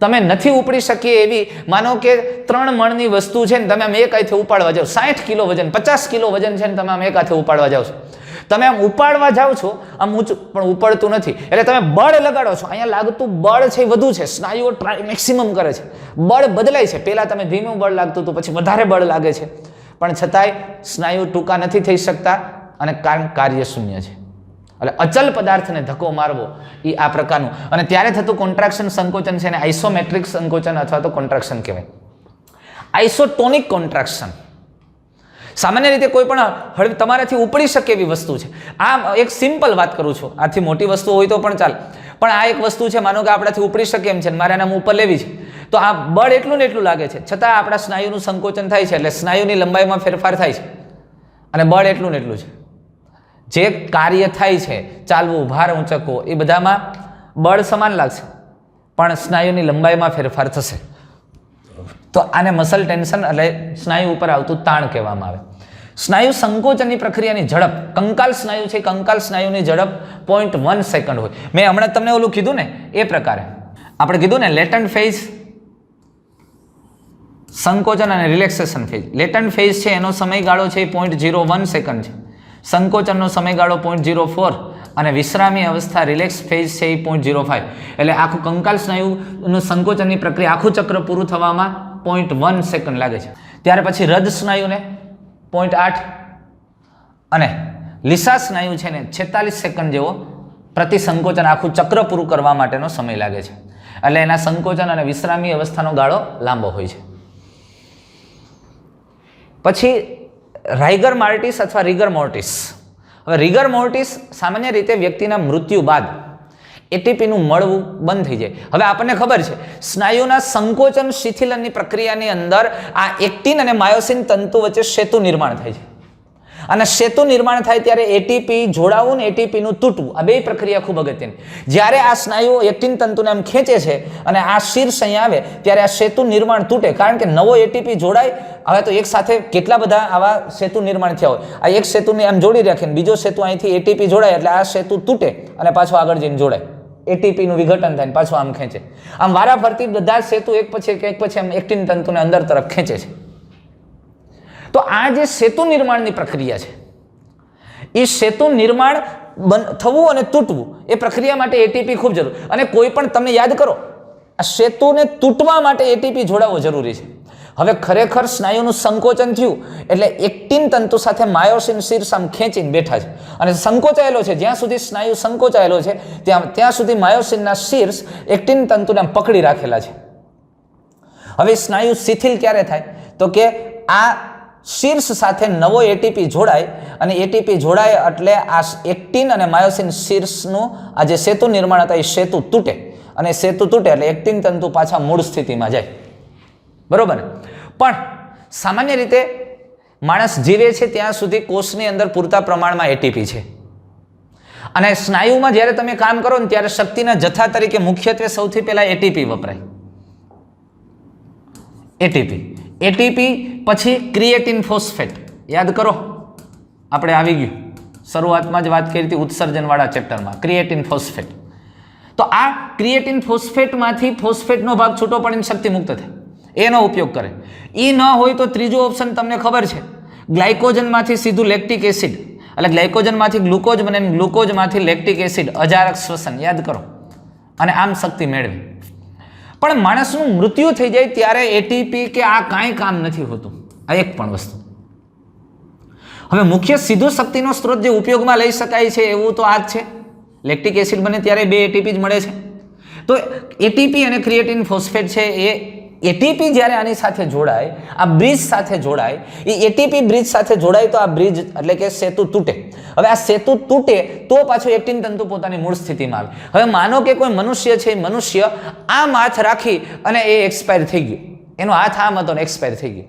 તમે નથી ઉપડી શકીએ એવી, માનો કે 3 મણની વસ્તુ છે ને, તમે આમ એક હાથે ઉપાડવા જાઓ, 60 કિલો વજન, 50 કિલો વજન છે ને, તમે આમ એક હાથે ઉપાડવા જાઓ છો. તમે આમ ઉપાડવા જાઓ છો, આમ ઊંચું, પણ ઉપડતું નથી. એટલે તમે બળ લગાડો છો, અહીંયા લાગતું બળ છે વધુ છે, સ્નાયુઓ મેક્સિમમ કરે છે, બળ બદલાય છે. પહેલા તમે ધીમું બળ લાગતું હતું, પછી વધારે બળ લાગે છે, પણ છતાંય સ્નાયુ ટૂંકા નથી થઈ શકતા અને કાર્ય શૂન્ય છે. એટલે અચલ પદાર્થને ધક્કો મારવો એ આ પ્રકારનું. અને ત્યારે થતું કોન્ટ્રાક્શન સંકોચન છે એને આઇસોમેટ્રિક સંકોચન અથવા તો કોન્ટ્રાક્શન કહેવાય. આઇસોટોનિક કોન્ટ્રાક્શન. સામાન્ય રીતે કોઈ પણ તમારાથી ઉપડી શકે એવી વસ્તુ છે. આ એક સિમ્પલ વાત કરું છું, આથી મોટી વસ્તુ હોય તો પણ ચાલે, પણ આ એક વસ્તુ છે, માનો કે આપણાથી ઉપડી શકે એમ છે, મારે આના ઉપર લેવી છે, તો આ બળ એટલું ને એટલું લાગે છે, છતાં આપણા સ્નાયુનું સંકોચન થાય છે, એટલે સ્નાયુની લંબાઈમાં ફેરફાર થાય છે અને બળ એટલું ને એટલું છે. જે કાર્ય થાય છે, ચાલવું, ભાર ઊંચકવો, એ બધામાં બળ સમાન લાગશે, પણ સ્નાયુની લંબાઈમાં ફેરફાર થશે. તો આને મસલ ટેન્શન એટલે સ્નાયુ ઉપર આવતું તાણ કહેવામાં આવે. સ્નાયુ સંકોચનની પ્રક્રિયાની ઝડપ, કંકાલ સ્નાયુ છે, કંકાલ સ્નાયુની ઝડપ 0.1 સેકન્ડ હોય. મેં હમણાં તમને ઓલું કીધું ને એ પ્રકારે આપણે કીધું ને, લેટન્ટ ફેઝ, સંકોચન અને રિલેક્સેશન ફેઝ. લેટન્ટ ફેઝ છે એનો સમયગાળો છે 0.01 સેકન્ડ છે, સંકોચનનો સમયગાળો 0.04 અને વિશ્રામી અવસ્થા રિલેક્સ ફેઝ છે એ 0.05. એટલે આખું કંકાલ સ્નાયુનું સંકોચનની પ્રક્રિયા આખું ચક્ર પૂરું થવામાં 0.1 સેકન્ડ લાગે છે. ત્યાર પછી હૃદ સ્નાયુને 0.8 અને લીસા સ્નાયુ છે ને 46 સેકન્ડ જેવો પ્રતિ સંકોચન આખું ચક્ર પૂરું કરવા માટેનો સમય લાગે છે. એટલે એના સંકોચન અને વિશ્રામી અવસ્થાનો ગાળો લાંબો હોય છે. પછી રાઇગર માર્ટિસ અથવા રિગર મોર્ટિસ. હવે રિગર મોર્ટિસ સામાન્ય રીતે વ્યક્તિના મૃત્યુ બાદ એટીપીનું મળવું બંધ થઈ જાય. હવે આપણને ખબર છે સ્નાયુના સંકોચન શિથિલનની પ્રક્રિયાની અંદર આ એક્ટિન અને માયોસિન તંતુ વચ્ચે સેતુ નિર્માણ થાય છે. અને સેતુ નિર્માણ થાય ત્યારે એટીપી જોડાવું ને એટીપીનું તૂટવું, આ બે પ્રક્રિયા ખૂબ અગત્યની. જ્યારે આ સ્નાયુઓ એક્ટિન તંતુને આમ ખેંચે છે અને આ શીર્ષ અહીં આવે ત્યારે આ સેતુ નિર્માણ તૂટે, કારણ કે નવો એટીપી જોડાય. હવે તો એક સાથે કેટલા બધા આવા સેતુ નિર્માણ થયા હોય, આ એક સેતુને આમ જોડી રાખીને બીજો સેતુ અહીંથી એટીપી જોડાય એટલે આ સેતુ તૂટે અને પાછો આગળ જઈને જોડાય, એટીપીનું વિઘટન થાય પાછું આમ ખેંચે. આમ વારાફરતી બધા સેતુ એક પછી આમ એક્ટિન તંતુને અંદર તરફ ખેંચે છે. તો આ જે સેતુ નિર્માણની પ્રક્રિયા છે, એ સેતુ નિર્માણ થવું અને તૂટવું એ પ્રક્રિયા માટે એટીપી ખૂબ જરૂર. અને કોઈ પણ તમને યાદ કરો, આ સેતુને તૂટવા માટે એટીપી જોડાવવો જરૂરી છે. હવે ખરેખર સ્નાયુનું સંકોચન થયું એટલે એક્ટિન તંતુ સાથે માયોસિન શીર્ષ આમ ખેંચીને બેઠા છે અને સંકોચાયેલો છે. જ્યાં સુધી સ્નાયુ સંકોચાયેલો છે ત્યાં સુધી માયોસિનના શીર્ષ એક્ટિન તંતુને આમ પકડી રાખેલા છે. હવે સ્નાયુ શિથિલ ક્યારે થાય? તો કે આ શીર્ષ સાથે નવો એટીપી જોડાય અને એટીપી જોડાય એટલે આ એક્ટિન અને માયોસિન શીર્ષનું આ જે સેતુ નિર્માણ હતા એ સેતુ તૂટે અને સેતુ તૂટે એટલે એક્ટિન તંતુ પાછા મૂળ સ્થિતિમાં જાય. બરોબર ને? પણ સામાન્ય રીતે માણસ જીવે છે ત્યાં સુધી કોષની અંદર પૂરતા પ્રમાણમાં એટીપી છે અને સ્નાયુમાં જ્યારે તમે કામ કરો ને ત્યારે શક્તિના જથ્થા તરીકે મુખ્યત્વે સૌથી પહેલા એટીપી વપરાય. એટીપી પછી ક્રિએટિન ફોસ્ફેટ. યાદ કરો, આપણે આવી ગયું શરૂઆતમાં જ વાત કરી હતી ઉત્સર્જનવાળા ચેપ્ટરમાં, ક્રિએટિન ફોસ્ફેટ. તો આ ક્રિએટિન ફોસ્ફેટમાંથી ફોસ્ફેટનો ભાગ છૂટો પડીને શક્તિ મુક્ત થાય, એનો ઉપયોગ કરે. એ ન હોય તો ત્રીજો ઓપ્શન તમને ખબર છે, ગ્લાયકોજનમાંથી સીધું લેક્ટિક એસિડ, એટલે ગ્લાયકોજનમાંથી ગ્લુકોઝ બને, ગ્લુકોઝમાંથી લેક્ટિક એસિડ, અજારક શ્વસન. યાદ કરો, અને આમ શક્તિ મેળવી. પણ માણસનું મૃત્યુ થઈ જાય ત્યારે એટીપી કે આ કાંઈ કામ નથી હોતું, આ એક પણ વસ્તુ. હવે મુખ્ય સીધો શક્તિનો સ્ત્રોત જે ઉપયોગમાં લઈ શકાય છે એવું તો આ જ છે, લેક્ટિક એસિડ બને ત્યારે 2 એટીપી જ મળે છે. તો એટીપી અને ક્રિએટિન ફોસ્ફેટ છે એ એટીપી જ્યારે આની સાથે જોડાય, આ બ્રિજ સાથે જોડાય, એ એટીપી બ્રિજ સાથે જોડાય તો આ બ્રિજ એટલે કે સેતુ તૂટે. હવે આ સેતુ તૂટે તો પાછું એક્ટિન તંતુ પોતાની મૂળ સ્થિતિમાં આવે. હવે માનો કે કોઈ મનુષ્ય છે, મનુષ્ય આમ હાથ રાખી અને એ એક્સપાયર થઈ ગયો, એનો હાથ આમ હતો ને એક્સપાયર થઈ ગયો,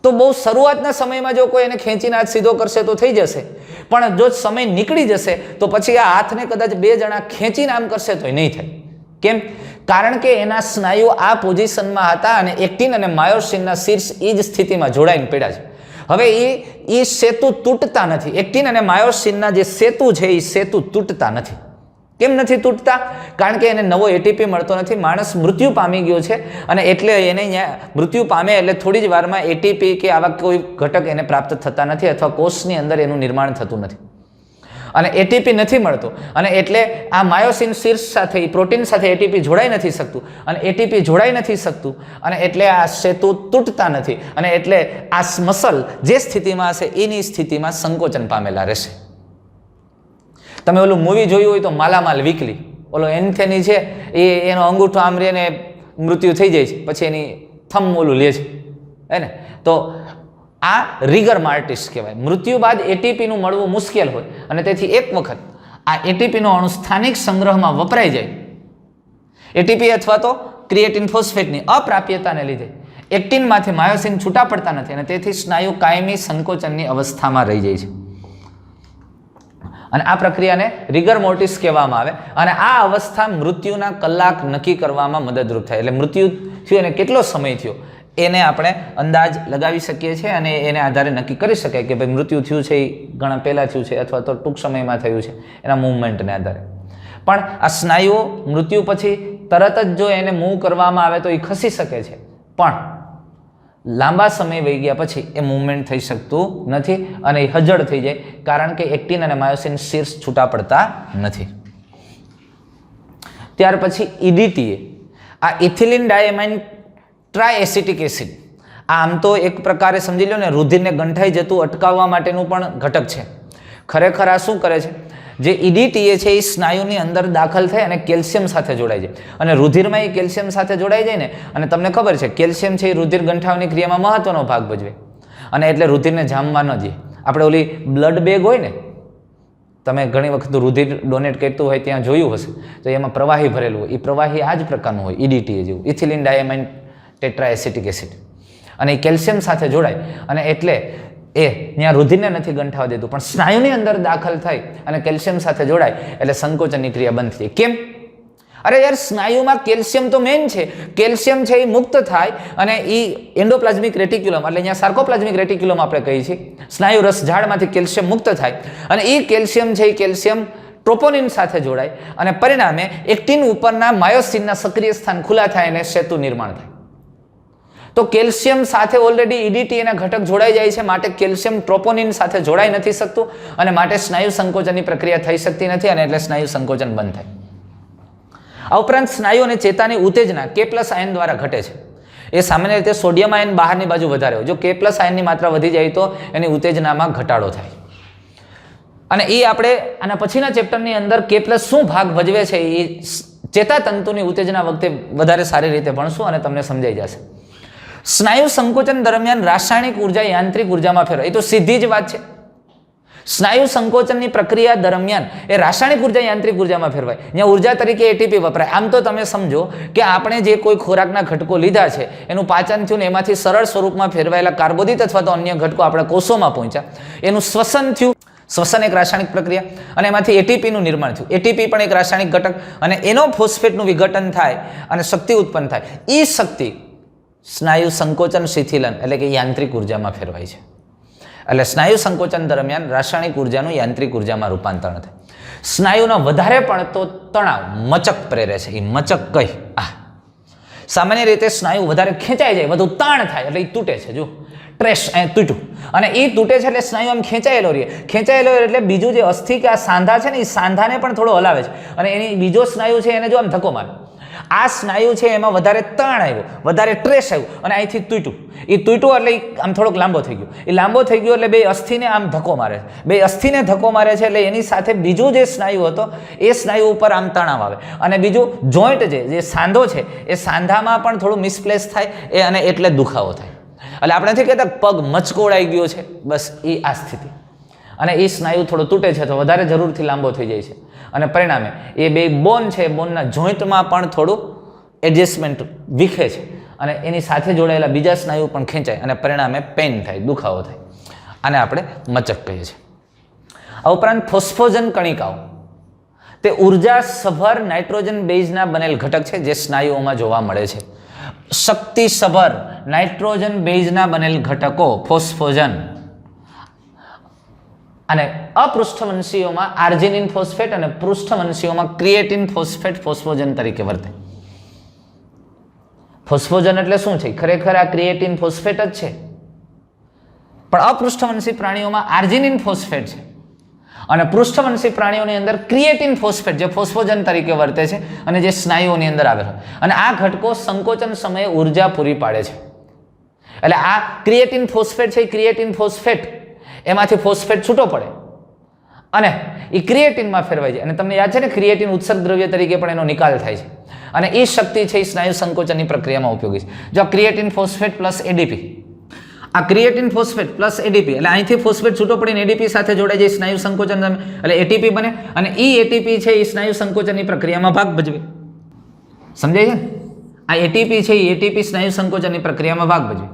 તો બહુ શરૂઆતના સમયમાં જો કોઈ એને ખેંચીને હાથ સીધો કરશે તો થઈ જશે. પણ જો સમય નીકળી જશે તો પછી આ હાથને કદાચ 2 જણા ખેંચીને આમ કરશે તો નહીં થાય. કેમ? કારણ કે એના સ્નાયુ આ પોઝિશનમાં હતા અને એક્ટિન અને માયોસિનના શીર્ષ એ જ સ્થિતિમાં જોડાઈને પડ્યા છે. હવે એ સેતુ તૂટતા નથી. એક્ટિન અને માયોસિનના જે સેતુ છે એ સેતુ તૂટતા નથી. કેમ નથી તૂટતા? કારણ કે એને નવો એટીપી મળતો નથી. માણસ મૃત્યુ પામી ગયો છે અને એટલે એને મૃત્યુ પામે એટલે થોડી જ વારમાં એટીપી કે આવા કોઈ ઘટક એને પ્રાપ્ત થતા નથી અથવા કોષની અંદર એનું નિર્માણ થતું નથી અને એટીપી નથી મળતો. અને એટલે આ માયોસિન શીર્ષ સાથે પ્રોટીન સાથે એટીપી જોડાઈ નથી શકતું અને એટીપી જોડાઈ નથી શકતું અને એટલે આ સેતુ તૂટતા નથી અને એટલે આ મસલ જે સ્થિતિમાં હશે એની સ્થિતિમાં સંકોચન પામેલા રહેશે. તમે ઓલું મૂવી જોયું હોય તો માલામાલ વીકલી, ઓલો એન્થની છે એનો અંગૂઠો આમ રહીને મૃત્યુ થઈ જાય છે, પછી એની થંબ ઓલું લે છે, હે ને? તો આ રિગર માર્ટિસ કહેવાય. મૃત્યુ બાદ એટીપીનું મળવું મુશ્કેલ હોય અને તેથી એક વખત આ એટીપીનો અણુ સ્થાનિક સંગ્રહમાં વપરાઈ જાય, એટીપી અથવા તો ક્રિએટિન ફોસ્ફેટની અપ્રાપ્યતાને લીધે એક્ટિનમાંથી માયોસિન છૂટા પડતા નથી અને તેથી સ્નાયુ કાયમી સંકોચનની અવસ્થામાં રહી જાય છે અને આ પ્રક્રિયાને રિગર મોર્ટિસ કહેવામાં આવે. અને આ અવસ્થા મૃત્યુના કલાક નક્કી કરવામાં મદદરૂપ થાય. એટલે મૃત્યુ થયું અને કેટલો સમય થયો એને આપણે અંદાજ લગાવી શકીએ છીએ અને એને આધારે નક્કી કરી શકાય કે ભાઈ મૃત્યુ થયું છે એ ઘણા પહેલાં થયું છે અથવા તો ટૂંક સમયમાં થયું છે, એના મૂવમેન્ટને આધારે. પણ આ સ્નાયુઓ મૃત્યુ પછી તરત જ જો એને મૂવ કરવામાં આવે તો એ ખસી શકે છે, પણ લાંબા સમય વહી ગયા પછી એ મૂવમેન્ટ થઈ શકતું નથી અને એ હજળ થઈ જાય કારણ કે એક્ટિન અને માયોસિન શીર્ષ છૂટા પડતા નથી. ત્યાર પછી ઈડીટીએ, આ ઇથિલિન ડાયમાઇન ટ્રાયએસિટિક એસિડ, આમ તો એક પ્રકારે સમજી લો ને રુધિરને ગંઠાઈ જતું અટકાવવા માટેનું પણ ઘટક છે. ખરેખર આ શું કરે છે? જે ઈડીટીએ છે એ સ્નાયુની અંદર દાખલ થાય અને કેલ્શિયમ સાથે જોડાઈ જાય અને રુધિરમાં એ કેલ્શિયમ સાથે જોડાઈ જાય ને, અને તમને ખબર છે કેલ્શિયમ છે એ રુધિર ગંઠાવવાની ક્રિયામાં મહત્વનો ભાગ ભજવે અને એટલે રુધિરને જામવા ન દે. આપણે ઓલી બ્લડ બેગ હોય ને, તમે ઘણી વખત રુધિર ડોનેટ કરતું હોય ત્યાં જોયું હશે તો એમાં પ્રવાહી ભરેલું હોય, એ પ્રવાહી આ જ પ્રકારનું હોય, ઈડીટીએ જેવું, ઇથિલિન ડાયમાઇન ટેટ્રાએસિટિક એસિડ. અને એ કેલ્શિયમ સાથે જોડાય અને એટલે એ ત્યાં રુધિરને નથી ગંઠાવા દેતું પણ સ્નાયુની અંદર દાખલ થઈ અને કેલ્શિયમ સાથે જોડાય એટલે સંકોચનની ક્રિયા બંધ થઈ જાય. કેમ? અરે યાર, સ્નાયુમાં કેલ્શિયમ તો મેઇન છે. કેલ્શિયમ છે એ મુક્ત થાય અને એ એન્ડોપ્લાઝમિક રેટિક્યુલમ એટલે અહીંયા સાર્કોપ્લાઝમિક રેટિક્યુલમ આપણે કહીએ છીએ, સ્નાયુ રસ ઝાડમાંથી કેલ્શિયમ મુક્ત થાય અને એ કેલ્શિયમ છે એ કેલ્શિયમ ટ્રોપોનિન સાથે જોડાય અને પરિણામે એક્ટિન ઉપરના માયોસિનના સક્રિય સ્થાન ખુલ્લા થાય અને સેતુ નિર્માણ થાય. તો કેલ્શિયમ સાથે ઓલરેડી ઈડીટી એના ઘટક જોડાઈ જાય છે, માટે કેલ્શિયમ ટ્રોપોનિન સાથે જોડાઈ નથી શકતું અને માટે સ્નાયુ સંકોચનની પ્રક્રિયા થઈ શકતી નથી અને એટલે સ્નાયુ સંકોચન બંધ થાય. આ ઉપરાંત સ્નાયુ અને ચેતાની ઉત્તેજના K+ આયન દ્વારા ઘટે છે. એ સામાન્ય રીતે સોડિયમ આયન બહારની બાજુ વધારે હોય. જો K+ આયનની માત્રા વધી જાય તો એની ઉત્તેજનામાં ઘટાડો થાય અને એ આપણે આના પછીના ચેપ્ટરની અંદર K+ શું ભાગ ભજવે છે એ ચેતાતંતુની ઉત્તેજના વખતે વધારે સારી રીતે ભણશું અને તમને સમજાઈ જશે. સ્નાયુ સંકોચન દરમિયાન રાસાયણિક ઉર્જા યાંત્રિક ઉર્જામાં ફેરવાય, એ તો સીધી જ વાત છે. સ્નાયુ સંકોચનની પ્રક્રિયા દરમિયાન એ રાસાયણિક ઉર્જા યાંત્રિક ઉર્જામાં ફેરવાય. અહીંયા ઉર્જા તરીકે એટીપી વપરાય. આમ તો તમે સમજો કે આપણે જે કોઈ ખોરાકના ઘટકો લીધા છે એનું પાચન થયું ને એમાંથી સરળ સ્વરૂપમાં ફેરવાયેલા કાર્બોદિત અથવા તો અન્ય ઘટકો આપણા કોષોમાં પહોંચ્યા, એનું શ્વસન થયું, શ્વસન એક રાસાયણિક પ્રક્રિયા અને એમાંથી એટીપીનું નિર્માણ થયું. એટીપી પણ એક રાસાયણિક ઘટક અને એનો ફોસ્ફેટનું વિઘટન થાય અને શક્તિ ઉત્પન્ન થાય. એ શક્તિ સ્નાયુ સંકોચન શિથિલન એટલે કે યાંત્રિક ઉર્જામાં ફેરવાય છે. એટલે સ્નાયુ સંકોચન દરમિયાન રાસાયણિક ઉર્જાનું યાંત્રિક ઉર્જામાં રૂપાંતરણ થાય. સ્નાયુનો વધારે પડતો તણાવ મચક પ્રેરે છે. એ મચક કઈ સામાન્ય રીતે સ્નાયુ વધારે ખેંચાઈ જાય, વધુ તાણ થાય એટલે એ તૂટે છે. જો ટ્રેસ તૂટ્યું અને એ તૂટે છે એટલે સ્નાયુ આમ ખેંચાયેલો રહે. ખેંચાયેલો એટલે બીજું જે અસ્થિ કે આ સાંધા છે ને એ સાંધાને પણ થોડો હલાવે છે અને એની બીજો સ્નાયુ છે એને જો આમ ધક્કો મારે. આ સ્નાયુ છે એમાં વધારે તાણ આવ્યો, વધારે ટ્રેસ આવ્યો અને અહીંથી તૂટ્યું. એ તૂટ્યું એટલે આમ થોડોક લાંબો થઈ ગયો. એ લાંબો થઈ ગયો એટલે બે અસ્થિને આમ ધક્કો મારે છે. બે અસ્થિને ધક્કો મારે છે એટલે એની સાથે બીજું જે સ્નાયુ હતો એ સ્નાયુ ઉપર આમ તણાવ આવે અને બીજું જોઈન્ટ જે સાંધો છે એ સાંધામાં પણ થોડું મિસપ્લેસ થાય એ અને એટલે દુખાવો થાય. એટલે આપણે નથી કહેતા પગ મચકોડાઈ ગયો છે, બસ એ આ સ્થિતિ. અને એ સ્નાયુ થોડો તૂટે છે તો વધારે જરૂરથી લાંબો થઈ જાય છે અને પરિણામે એ બે બોન છે, બોનના જોઈન્ટમાં પણ થોડું એડજસ્ટમેન્ટ વિખે છે અને એની સાથે જોડાયેલા બીજા સ્નાયુ પણ ખેંચાય અને પરિણામે પેઇન થાય, દુખાવો થાય. આને આપણે મચક કહીએ છીએ. આ ઉપરાંત ફોસ્ફોજન કણિકાઓ તે ઉર્જાસભર નાઇટ્રોજન બેઝના બનેલ ઘટક છે જે સ્નાયુઓમાં જોવા મળે છે. શક્તિસભર નાઇટ્રોજન બેઝના બનેલ ઘટકો ફોસ્ફોજન અને અપૃષ્ઠવંશીઓમાં આર્જિનિન ફોસ્ફેટ અને પૃષ્ઠવંશીઓમાં ક્રિએટિન ફોસ્ફેટ ફોસ્ફોજન તરીકે વર્તે. ફોસ્ફોજન એટલે શું છે? ખરેખર આ ક્રિએટિન ફોસ્ફેટ જ છે, પણ અપૃષ્ઠવંશી પ્રાણીઓમાં આર્જિનિન ફોસ્ફેટ છે અને પૃષ્ઠવંશી પ્રાણીઓની અંદર ક્રિએટિન ફોસ્ફેટ જે ફોસ્ફોજન તરીકે વર્તે છે અને જે સ્નાયુઓની અંદર આવેલો. અને આ ઘટકો સંકોચન સમયે ઉર્જા પૂરી પાડે છે. એટલે આ ક્રિએટિન ફોસ્ફેટ છે, એ ક્રિએટિન ફોસ્ફેટ એમાંથી ફોસ્ફેટ છૂટો પડે અને એ ક્રિએટિનમાં ફેરવાય છે. અને તમને યાદ છે ને ક્રિએટિન ઉત્સર્ગ દ્રવ્ય તરીકે પણ એનો નિકાલ થાય છે અને એ શક્તિ છે એ સ્નાયુ સંકોચનની પ્રક્રિયામાં ઉપયોગી છે. જો ક્રિએટિન ફોસ્ફેટ પ્લસ એડીપી, આ ક્રિએટિન ફોસ્ફેટ પ્લસ એડીપી એટલે અહીંથી ફોસ્ફેટ છૂટો પડીને એડીપી સાથે જોડાઈ જાય સ્નાયુ સંકોચન એટલે એટીપી બને અને એ એટીપી છે એ સ્નાયુ સંકોચનની પ્રક્રિયામાં ભાગ ભજવે. સમજાય છે? આ એટીપી છે એ એટીપી સ્નાયુ સંકોચનની પ્રક્રિયામાં ભાગ ભજવે.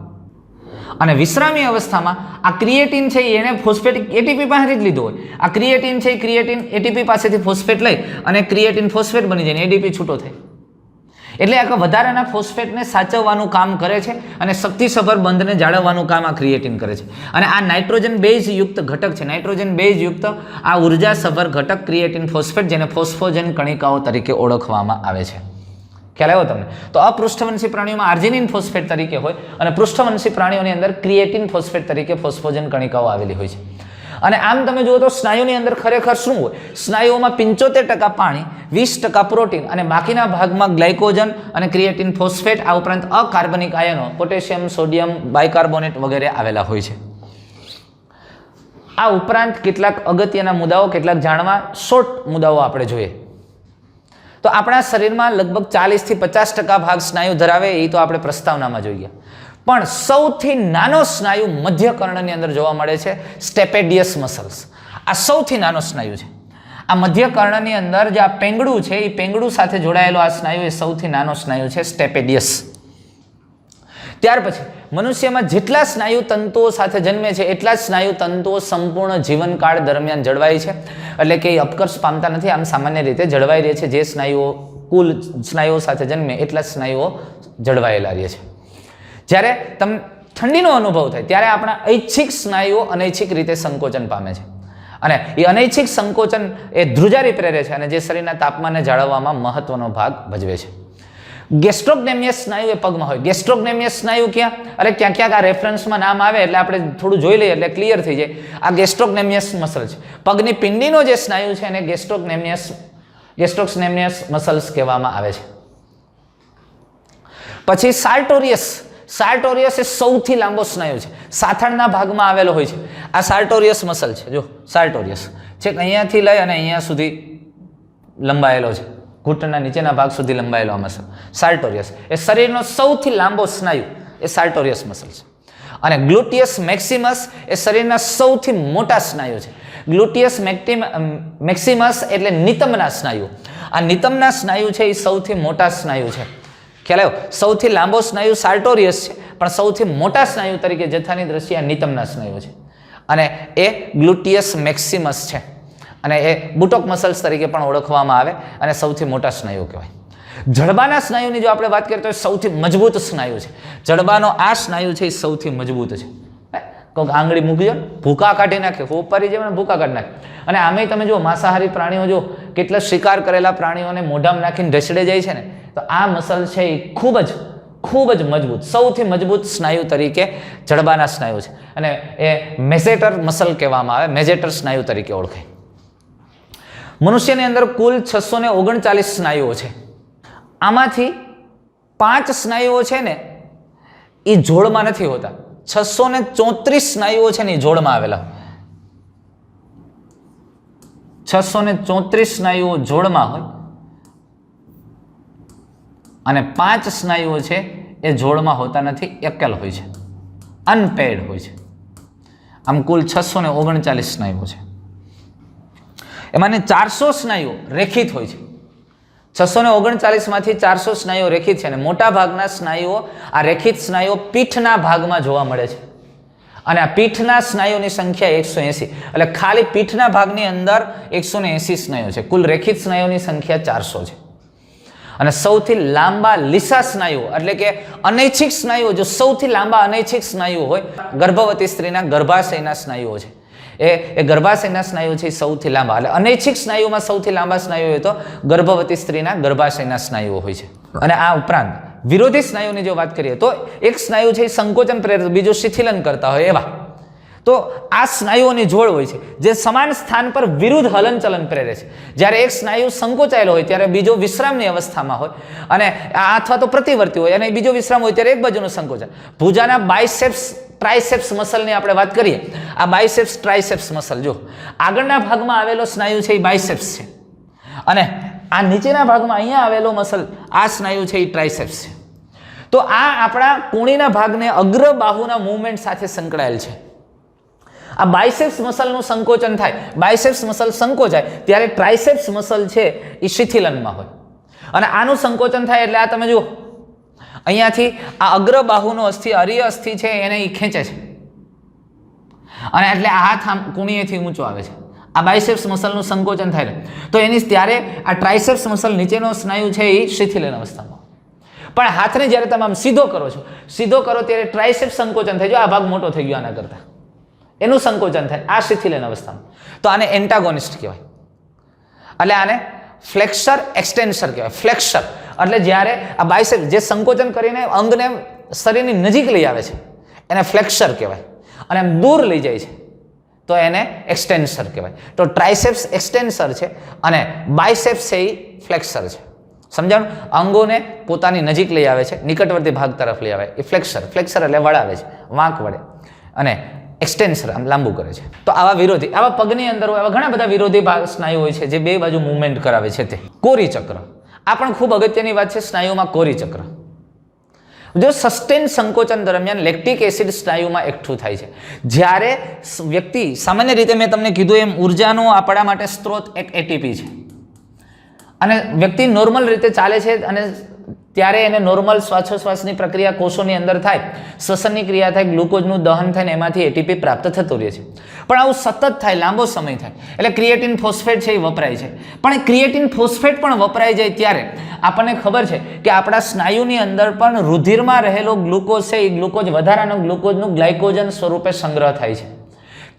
અને વિશ્રામી અવસ્થામાં આ ક્રિએટિન છે એને ફોસ્ફેટ એટીપી પાસેથી જ લીધો હોય. આ ક્રિએટિન છે એ ક્રિએટિન એટીપી પાસેથી ફોસ્ફેટ લઈ અને ક્રિએટિન ફોસ્ફેટ બની જાય ને એડીપી છૂટો થાય. એટલે આ વધારાના ફોસ્ફેટને સાચવવાનું કામ કરે છે અને શક્તિસભર બંધને જાળવવાનું કામ આ ક્રિએટિન કરે છે. અને આ નાઇટ્રોજન બેઝ યુક્ત ઘટક છે, નાઇટ્રોજન બેઝ યુક્ત આ ઉર્જાસભર ઘટક ક્રિએટિન ફોસ્ફેટ જેને ફોસ્ફોજન કણિકાઓ તરીકે ઓળખવામાં આવે છે. ખ્યાલ આવ્યો તમને? તો અપૃષ્ઠવંશી પ્રાણીઓમાં આર્જિનિન ફોસ્ફેટ તરીકે હોય અને પૃષ્ઠવંશી પ્રાણીઓની અંદર ક્રિએટિન ફોસ્ફેટ તરીકે ફોસ્ફોજન કણિકાઓ આવેલી હોય છે. અને આમ તમે જુઓ તો સ્નાયુની અંદર ખરેખર શું હોય? સ્નાયુઓમાં 75% પાણી, 20% પ્રોટીન અને બાકીના ભાગમાં ગ્લાયકોજન અને ક્રિએટિન ફોસ્ફેટ, આ ઉપરાંત અકાર્બનિક આયનો પોટેશિયમ, સોડિયમ, બાયકાર્બોનેટ વગેરે આવેલા હોય છે. આ ઉપરાંત કેટલાક અગત્યના મુદ્દાઓ, કેટલાક જાણવા શોર્ટ મુદ્દાઓ આપણે જોઈએ. તો આપણા શરીરમાં લગભગ 40 થી 50% ભાગ સ્નાયુ ધરાવે એ તો આપણે પ્રસ્તાવનામાં જોઈએ. પણ સૌથી નાનો સ્નાયુ મધ્ય કર્ણની અંદર જોવા મળે છે, સ્ટેપેડિયસ મસલ્સ. આ સૌથી નાનો સ્નાયુ છે. આ મધ્ય કર્ણની અંદર જે આ પેંગડું છે એ પેંગડું સાથે જોડાયેલો આ સ્નાયુ એ સૌથી નાનો સ્નાયુ છે, સ્ટેપેડિયસ. ત્યાર પછી મનુષ્યમાં જેટલા સ્નાયુ તંતુઓ સાથે જન્મે છે એટલા જ સ્નાયુ તંતુઓ સંપૂર્ણ જીવનકાળ દરમિયાન જળવાય છે. એટલે કે અપકર્ષ પામતા નથી, આમ સામાન્ય રીતે જળવાઈ રહે છે. જે સ્નાયુઓ કુલ સ્નાયુઓ સાથે જન્મે એટલા સ્નાયુઓ જળવાયેલા રહે છે. જ્યારે તમને ઠંડીનો અનુભવ થાય ત્યારે આપણા ઐચ્છિક સ્નાયુઓ અનૈચ્છિક રીતે સંકોચન પામે છે અને એ અનૈચ્છિક સંકોચન એ ધ્રુજારી પ્રેરે છે અને જે શરીરના તાપમાનને જાળવવામાં મહત્વનો ભાગ ભજવે છે. ગેસ્ટ્રોક્નેમિયસ સ્નાયુ એ પગમાં હોય. ગેસ્ટ્રોક્નેમિયસ સ્નાયુ ક્યાં? અરે ક્યાં ક્યાંક આ રેફરન્સમાં નામ આવે એટલે આપણે થોડું જોઈ લઈએ એટલે ક્લિયર થઈ જાય. આ ગેસ્ટ્રોક્નેમિયસ મસલ છે. પગની પિંડીનો જે સ્નાયુ છે એને ગેસ્ટ્રોક્નેમિયસ મસલ્સ કહેવામાં આવે છે. પછી સાર્ટોરિયસ. સાર્ટોરિયસ એ સૌથી લાંબો સ્નાયુ છે, સાથળના ભાગમાં આવેલો હોય છે. આ સાર્ટોરિયસ મસલ છે. જો સાર્ટોરિયસ છેક અહીંયાથી લઈ અને અહીંયા સુધી લંબાયેલો છે, ઘૂંટણના નીચેના ભાગ સુધી લંબાયેલો મસલ સાર્ટોરિયસ. એ શરીરનો સૌથી લાંબો સ્નાયુ એ સાર્ટોરિયસ મસલ છે. અને ગ્લુટિયસ મેક્સિમસ એ શરીરના સૌથી મોટા સ્નાયુ છે. ગ્લુટિયસ મેક્સિમસ એટલે નિતંબના સ્નાયુ. આ નિતંબના સ્નાયુ છે એ સૌથી મોટા સ્નાયુ છે. ખ્યાલ આવ્યો? સૌથી લાંબો સ્નાયુ સાર્ટોરિયસ છે પણ સૌથી મોટા સ્નાયુ તરીકે જથ્થાની દ્રષ્ટિએ નિતંબના સ્નાયુ છે. અને એ ગ્લુટિયસ મેક્સિમસ છે અને એ બુટોક મસલ્સ તરીકે પણ ઓળખવામાં આવે અને સૌથી મોટા સ્નાયુ કહેવાય. જડબાના સ્નાયુની જો આપણે વાત કરીએ તો સૌથી મજબૂત સ્નાયુ છે. જડબાનો આ સ્નાયુ છે એ સૌથી મજબૂત છે. કોઈક આંગળી મૂકી ભૂકા કાઢી નાખે, હોપારી જેવા ભૂકા કાઢી નાખે. અને આમે તમે જો માંસાહારી પ્રાણીઓ જો કેટલા શિકાર કરેલા પ્રાણીઓને મોઢામાં નાખીને ઢસડે જાય છે ને, તો આ મસલ છે એ ખૂબ જ મજબૂત, સૌથી મજબૂત સ્નાયુ તરીકે જડબાના સ્નાયુ છે અને એ મેજેટર મસલ કહેવામાં આવે, મેજેટર સ્નાયુ તરીકે ઓળખાય. મનુષ્યની અંદર કુલ 639 સ્નાયુઓ છે. આમાંથી 5 સ્નાયુઓ છે ને એ જોડમાં નથી હોતા. 634 સ્નાયુઓ છે ને એ જોડમાં આવેલા. 634 સ્નાયુઓ જોડમાં હોય અને 5 સ્નાયુઓ છે એ જોડમાં હોતા નથી, એકલ હોય છે, અનપેડ હોય છે. આમ કુલ 639 સ્નાયુઓ છે. એમાંની 400 સ્નાયુઓ રેખિત હોય છે. 639 માંથી 400 સ્નાયુઓ રેખિત છે અને મોટા ભાગના સ્નાયુઓ, આ રેખિત સ્નાયુઓ પીઠના ભાગમાં જોવા મળે છે અને આ પીઠના સ્નાયુઓની સંખ્યા 180. એટલે ખાલી પીઠના ભાગની અંદર 180 સ્નાયુઓ છે. કુલ રેખિત સ્નાયુઓની સંખ્યા 400 છે. અને સૌથી લાંબા લીસા સ્નાયુઓ એટલે કે અનૈચ્છિક સ્નાયુઓ, જો સૌથી લાંબા અનૈચ્છિક સ્નાયુઓ હોય, ગર્ભવતી સ્ત્રીના ગર્ભાશયના સ્નાયુઓ છે. એ ગર્ભાશયના સ્નાયુ છે સૌથી લાંબા. એટલે અનૈચ્છિક સ્નાયુમાં સૌથી લાંબા સ્નાયુ હોય તો ગર્ભવતી સ્ત્રીના ગર્ભાશયના સ્નાયુઓ હોય છે. અને આ ઉપરાંત વિરોધી સ્નાયુની જો વાત કરીએ તો એક સ્નાયુ છે એ સંકોચન પ્રેરિત, બીજું શિથિલન કરતા હોય એવા. તો આ સ્નાયુઓની જોડ હોય છે જે સમાન સ્થાન પર વિરુદ્ધ હલનચલન પ્રેરે છે. જ્યારે એક સ્નાયુ સંકોચાયેલો હોય ત્યારે બીજો વિશ્રામની અવસ્થામાં હોય અને અથવા તો પ્રતિવર્તી હોય અને બીજો વિશ્રામ હોય ત્યારે એક બાજુનું સંકોચન. ભુજાના બાયસેપ્સ ટ્રાઇસેપ્સ મસલની આપણે વાત કરીએ. આ બાયસેપ્સ ટ્રાઇસેપ્સ મસલ જો આગળના ભાગમાં આવેલો સ્નાયુ છે એ બાયસેપ્સ છે અને આ નીચેના ભાગમાં અહીંયા આવેલો મસલ, આ સ્નાયુ છે એ ટ્રાઇસેપ્સ છે. તો આ આપણા કોણીના ભાગને અગ્ર બાહુના મૂવમેન્ટ સાથે સંકળાયેલ છે. આ બાયસેપ્સ મસલનું સંકોચન થાય, બાયસેપ્સ મસલ સંકોચાય ત્યારે ટ્રાઇસેપ્સ મસલ છે એ શિથિલનમાં હોય અને આનું સંકોચન થાય એટલે આ તમે જુઓ અહીંયાથી આ અગ્ર બાહુનો અસ્થિ, અરીય અસ્થિ છે એને એ ખેંચે છે અને એટલે આ હાથ આમ કુણીએથી ઊંચો આવે છે. આ બાયસેપ્સ મસલનું સંકોચન થાય તો એની ત્યારે આ ટ્રાઇસેપ્સ મસલ નીચેનો સ્નાયુ છે એ શિથિલન અવસ્થામાં. પણ હાથને જ્યારે તમે આમ સીધો કરો છો, સીધો કરો ત્યારે ટ્રાઇસેપ્સ સંકોચન થાય. જો આ ભાગ મોટો થઈ ગયો આના કરતા, એનું સંકોચન થાય આ શિથિલન અવસ્થામાં. તો આને એન્ટાગોનિસ્ટ કહેવાય. એટલે આને ફ્લેક્સર એક્સટેન્સર કહેવાય. ફ્લેક્સર એટલે જ્યારે આ બાયસેપ જે સંકોચન કરીને અંગને શરીરની નજીક લઈ આવે છે એને ફ્લેક્સર કહેવાય અને એમ દૂર લઈ જાય છે તો એને એક્સટેન્સર કહેવાય. તો ટ્રાઇસેપ્સ એક્સટેન્સર છે અને બાયસેપ્સ છે એ ફ્લેક્સર છે. સમજાણું? અંગોને પોતાની નજીક લઈ આવે છે, નિકટવર્તી ભાગ તરફ લઈ આવે એ ફ્લેક્સર. ફ્લેક્સર એટલે વળાવે છે, વાંક વળે, અને એક્સટેન્સર આમ લાંબુ કરે છે. તો આવા વિરોધી, આવા પગની અંદર હોય, આવા ઘણા બધા વિરોધી સ્નાયુ હોય છે જે બે બાજુ મૂવમેન્ટ કરાવે છે. તે કોરી ચક્ર, આ પણ ખૂબ અગત્યની વાત છે સ્નાયુમાં. કોરી ચક્ર જો સસ્ટેન સંકોચન દરમિયાન લેક્ટિક એસિડ સ્નાયુમાં એકઠું થાય છે. જ્યારે વ્યક્તિ, સામાન્ય રીતે મેં તમને કીધું એમ ઉર્જાનો આપણા માટે સ્ત્રોત એક એટીપી છે અને વ્યક્તિ નોર્મલ રીતે ચાલે છે અને ત્યારે એને નોર્મલ શ્વાસોશ્વાસની પ્રક્રિયા કોષોની અંદર થાય, શ્વસનની ક્રિયા થાય, ગ્લુકોઝનું દહન થાય ને એમાંથી એટીપી પ્રાપ્ત થતું રહે છે. પણ આવું સતત થાય, લાંબો સમય થાય એટલે ક્રિએટિન ફોસ્ફેટ છે એ વપરાય છે. પણ ક્રિએટિન ફોસ્ફેટ પણ વપરાઈ જાય ત્યારે આપણને ખબર છે કે આપણા સ્નાયુની અંદર પણ રુધિરમાં રહેલો ગ્લુકોઝ છે એ ગ્લુકોઝ, વધારાનો ગ્લુકોઝનું ગ્લાયકોજન સ્વરૂપે સંગ્રહ થાય છે.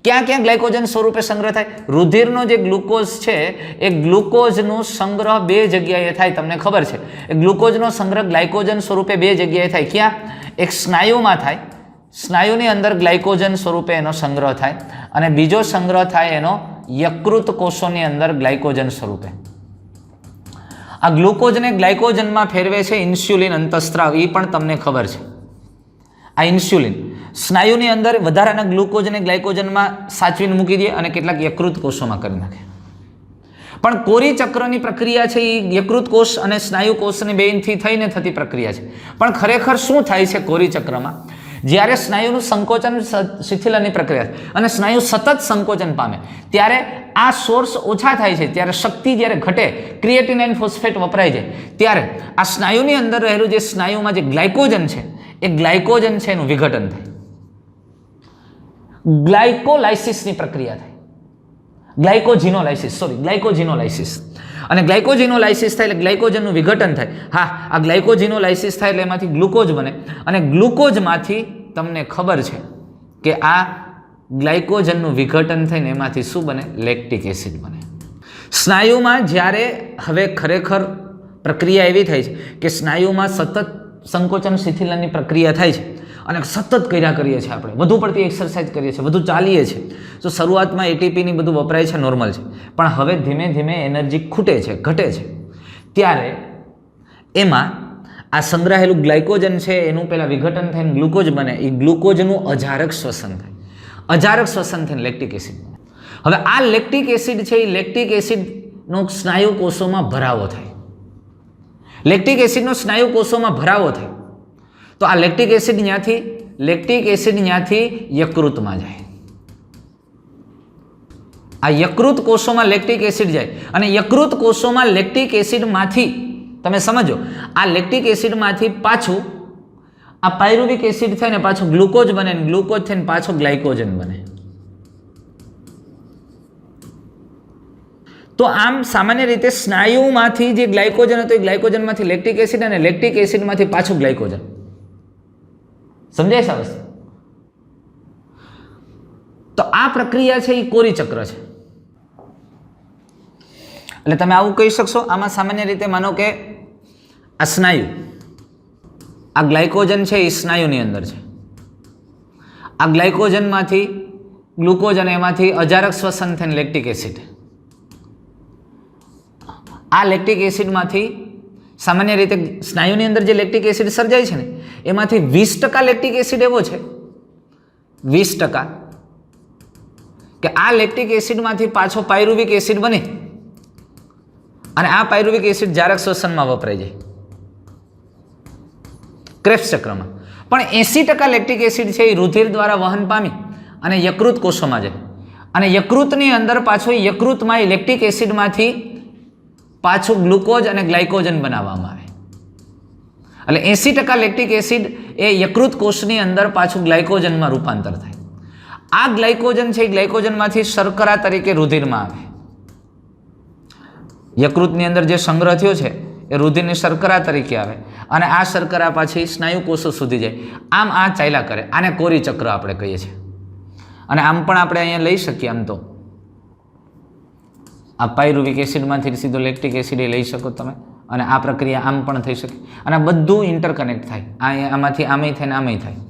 ક્યાં ક્યાં ગ્લાયકોજન સ્વરૂપે સંગ્રહ થાય? રુધિરનો જે ગ્લુકોઝ છે એ ગ્લુકોઝનો સંગ્રહ બે જગ્યાએ થાય. તમને ખબર છે એ ગ્લુકોઝનો સંગ્રહ ગ્લાયકોજન સ્વરૂપે બે જગ્યાએ થાય. ક્યાં? એક સ્નાયુમાં થાય, સ્નાયુની અંદર ગ્લાયકોજન સ્વરૂપે એનો સંગ્રહ થાય અને બીજો સંગ્રહ થાય એનો યકૃત કોષોની અંદર ગ્લાયકોજન સ્વરૂપે. આ ગ્લુકોઝને ગ્લાયકોજનમાં ફેરવે છે ઇન્સ્યુલિન અંતઃસ્ત્રાવ, એ પણ તમને ખબર છે. આ ઇન્સ્યુલિન સ્નાયુની અંદર વધારાના ગ્લુકોઝને ગ્લાયકોજનમાં સાચવીને મૂકી દે અને કેટલાક યકૃત કોષોમાં કરી નાખે. પણ કોરી ચક્રની પ્રક્રિયા છે એ યકૃત કોષ અને સ્નાયુ કોષની બેનથી થઈને થતી પ્રક્રિયા છે. પણ ખરેખર શું થાય છે કોરી ચક્રમાં? જ્યારે સ્નાયુનું સંકોચન, શિથિલનની પ્રક્રિયા અને સ્નાયુ સતત સંકોચન પામે ત્યારે આ સોર્સ ઓછા થાય છે, ત્યારે શક્તિ જ્યારે ઘટે, ક્રિએટિન ફોસ્ફેટ વપરાય જાય ત્યારે આ સ્નાયુની અંદર રહેલું જે સ્નાયુમાં જે ગ્લાયકોજન છે એ ગ્લાયકોજન છે એનું વિઘટન થાય. ગ્લાયકોલાઇસિસની પ્રક્રિયા થાય. ગ્લાયકોજીનોલાઇસિસ. અને ગ્લાયકોજીનોલાઇસિસ થાય એટલે ગ્લાયકોજનનું વિઘટન થાય. હા, આ ગ્લાયકોજીનોલાઇસિસ થાય એટલે એમાંથી ગ્લુકોઝ બને, અને ગ્લુકોઝમાંથી તમને ખબર છે કે આ ગ્લાયકોજનનું વિઘટન થઈને એમાંથી શું બને? લેક્ટિક એસિડ બને. સ્નાયુમાં જ્યારે હવે ખરેખર પ્રક્રિયા એવી થાય છે કે સ્નાયુમાં સતત સંકોચન શિથિલનની પ્રક્રિયા થાય છે અને સતત કર્યા કરીએ છીએ આપણે, વધુ પડતી એક્સરસાઇઝ કરીએ છીએ, વધુ ચાલીએ છીએ. તો શરૂઆતમાં એટીપીની બધું વપરાય છે, નોર્મલ છે, પણ હવે ધીમે ધીમે એનર્જી ખૂટે છે, ઘટે છે. ત્યારે એમાં આ સંગ્રહાયેલું ગ્લાયકોજન છે એનું પહેલાં વિઘટન થઈને ગ્લુકોઝ બને. એ ગ્લુકોઝનું અજારક શ્વસન થાય. અજારક શ્વસન થઈને લેક્ટિક એસિડ બને. હવે આ લેક્ટિક એસિડ છે એ લેક્ટિક એસિડનો સ્નાયુ કોષોમાં ભરાવો થાય. લેક્ટિક એસિડનો સ્નાયુ કોષોમાં ભરાવો થાય તો આ લેક્ટિક એસિડ ત્યાંથી યકૃતમાં જાય. આ યકૃત કોષોમાં લેક્ટિક એસિડ જાય અને યકૃત કોષોમાં લેક્ટિક એસિડમાંથી તમે સમજો, આ લેક્ટિક એસિડમાંથી પાછું આ પાયરુવિક એસિડ થઈને પાછું ગ્લુકોઝ બને, ગ્લુકોઝ થઈને પાછો ગ્લાયકોજન બને. તો આમ સામાન્ય રીતે સ્નાયુમાંથી જે ગ્લાયકોજન હતો એ ગ્લાયકોજનમાંથી લેક્ટિક એસિડ અને લેક્ટિક એસિડમાંથી પાછું ગ્લાયકોજન. સમજાય છે વસ્તુ? તો આ પ્રક્રિયા છે એ કોરી ચક્ર છે. એટલે તમે આવું કહી શકશો. આમાં સામાન્ય રીતે માનો કે આ સ્નાયુ, આ ગ્લાયકોજન છે એ સ્નાયુની અંદર છે. આ ગ્લાયકોજનમાંથી ગ્લુકોઝ અને એમાંથી અજારક શ્વસન થઈને લેક્ટિક એસિડ. આ લેક્ટિક એસિડમાંથી સામાન્ય રીતે સ્નાયુની અંદર જે લેક્ટિક એસિડ સર્જાય છે ને એમાંથી 20% લેક્ટિક એસિડ એવો છે, 20% કે આ લેક્ટિક એસિડમાંથી પાછો પાયરુવિક એસિડ બને અને આ પાયરુવિક એસિડ જારક શ્વસનમાં વપરાઈ જાય ક્રેબ્સ ચક્રમાં. પણ 80% લેક્ટિક એસિડ છે એ રુધિર દ્વારા વહન પામી અને યકૃત કોષોમાં જાય અને યકૃતની અંદર પાછો યકૃતમાં એ લેક્ટિક એસિડમાંથી પાછું ગ્લુકોઝ અને ગ્લાયકોજન બનાવવામાં આવે. એટલે 80% લેક્ટિક એસિડ એ યકૃત કોષની અંદર પાછું ગ્લાયકોજનમાં રૂપાંતર થાય. આ ગ્લાયકોજન છે એ ગ્લાયકોજનમાંથી શર્કરા તરીકે રુધિરમાં આવે. યકૃતની અંદર જે સંગ્રહ થયો છે એ રુધિરની શર્કરા તરીકે આવે અને આ શર્કરા પાછી સ્નાયુ કોષો સુધી જાય. આમ આ ચાલ્યા કરે. આને કોરી ચક્ર આપણે કહીએ છીએ. અને આમ પણ આપણે અહીંયા લઈ શકીએ. આમ તો આ પાયરુવિક એસિડમાંથી સીધો લેક્ટિક એસિડ એ લઈ શકો તમે અને આ પ્રક્રિયા આમ પણ થઈ શકે અને બધું ઇન્ટરકનેક્ટ થાય. આમાંથી આમેય થાય ને આમેય થાય,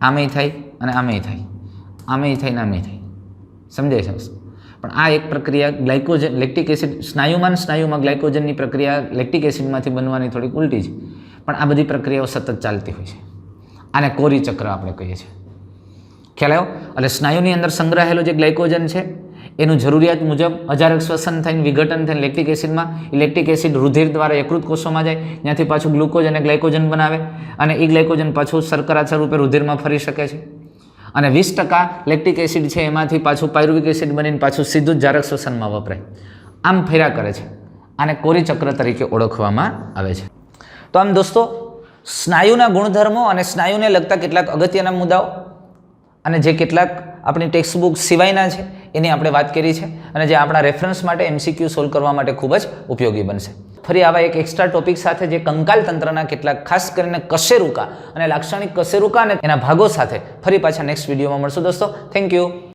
આમેય થાય અને આમેય થાય, આમેય થાય ને આમેય થાય. સમજાય છે? પણ આ એક પ્રક્રિયા ગ્લાયકોજન લેક્ટિક એસિડ સ્નાયુમાં ગ્લાયકોજનની પ્રક્રિયા લેક્ટિક એસિડમાંથી બનવાની થોડીક ઉલટી છે, પણ આ બધી પ્રક્રિયાઓ સતત ચાલતી હોય છે. આને કોરી ચક્ર આપણે કહીએ છીએ. ખ્યાલ આવ્યો? એટલે સ્નાયુની અંદર સંગ્રહાયેલો જે ગ્લાયકોજન છે એનું જરૂરિયાત મુજબ અજારક શ્વસન થઈને વિઘટન થઈને લેક્ટિક એસિડમાં, લેક્ટિક એસિડ રુધિર દ્વારા યકૃત કોષોમાં જાય, ત્યાંથી પાછું ગ્લુકોઝ અને ગ્લાયકોજન બનાવે અને એ ગ્લાયકોજન પાછું શર્કરા સ્વરૂપે રુધિરમાં ફરી શકે છે. અને 20% લેક્ટિક એસિડ છે એમાંથી પાછું પાયરુવિક એસિડ બનીને પાછું સીધું જ જારક શ્વસનમાં વપરાય. આમ ફેર્યા કરે છે. આને કોરી ચક્ર તરીકે ઓળખવામાં આવે છે. તો આમ દોસ્તો, સ્નાયુના ગુણધર્મો અને સ્નાયુને લગતા કેટલાક અગત્યના મુદ્દાઓ અને જે કેટલાક આપણી ટેક્સ્ટ બુક સિવાયના છે એની આપણે વાત કરી છે અને જે આપણા રેફરન્સ માટે MCQ સોલ્વ કરવા માટે ખૂબ જ ઉપયોગી બનશે. ફરી આવા એક એક્સ્ટ્રા ટોપિક સાથે જે કંકાલ તંત્રના કેટલાક ખાસ કરીને કશેરુકા અને લાક્ષણિક કશેરુકા અને એના ભાગો સાથે ફરી પાછા નેક્સ્ટ વિડીયોમાં મળશું દોસ્તો. Thank you.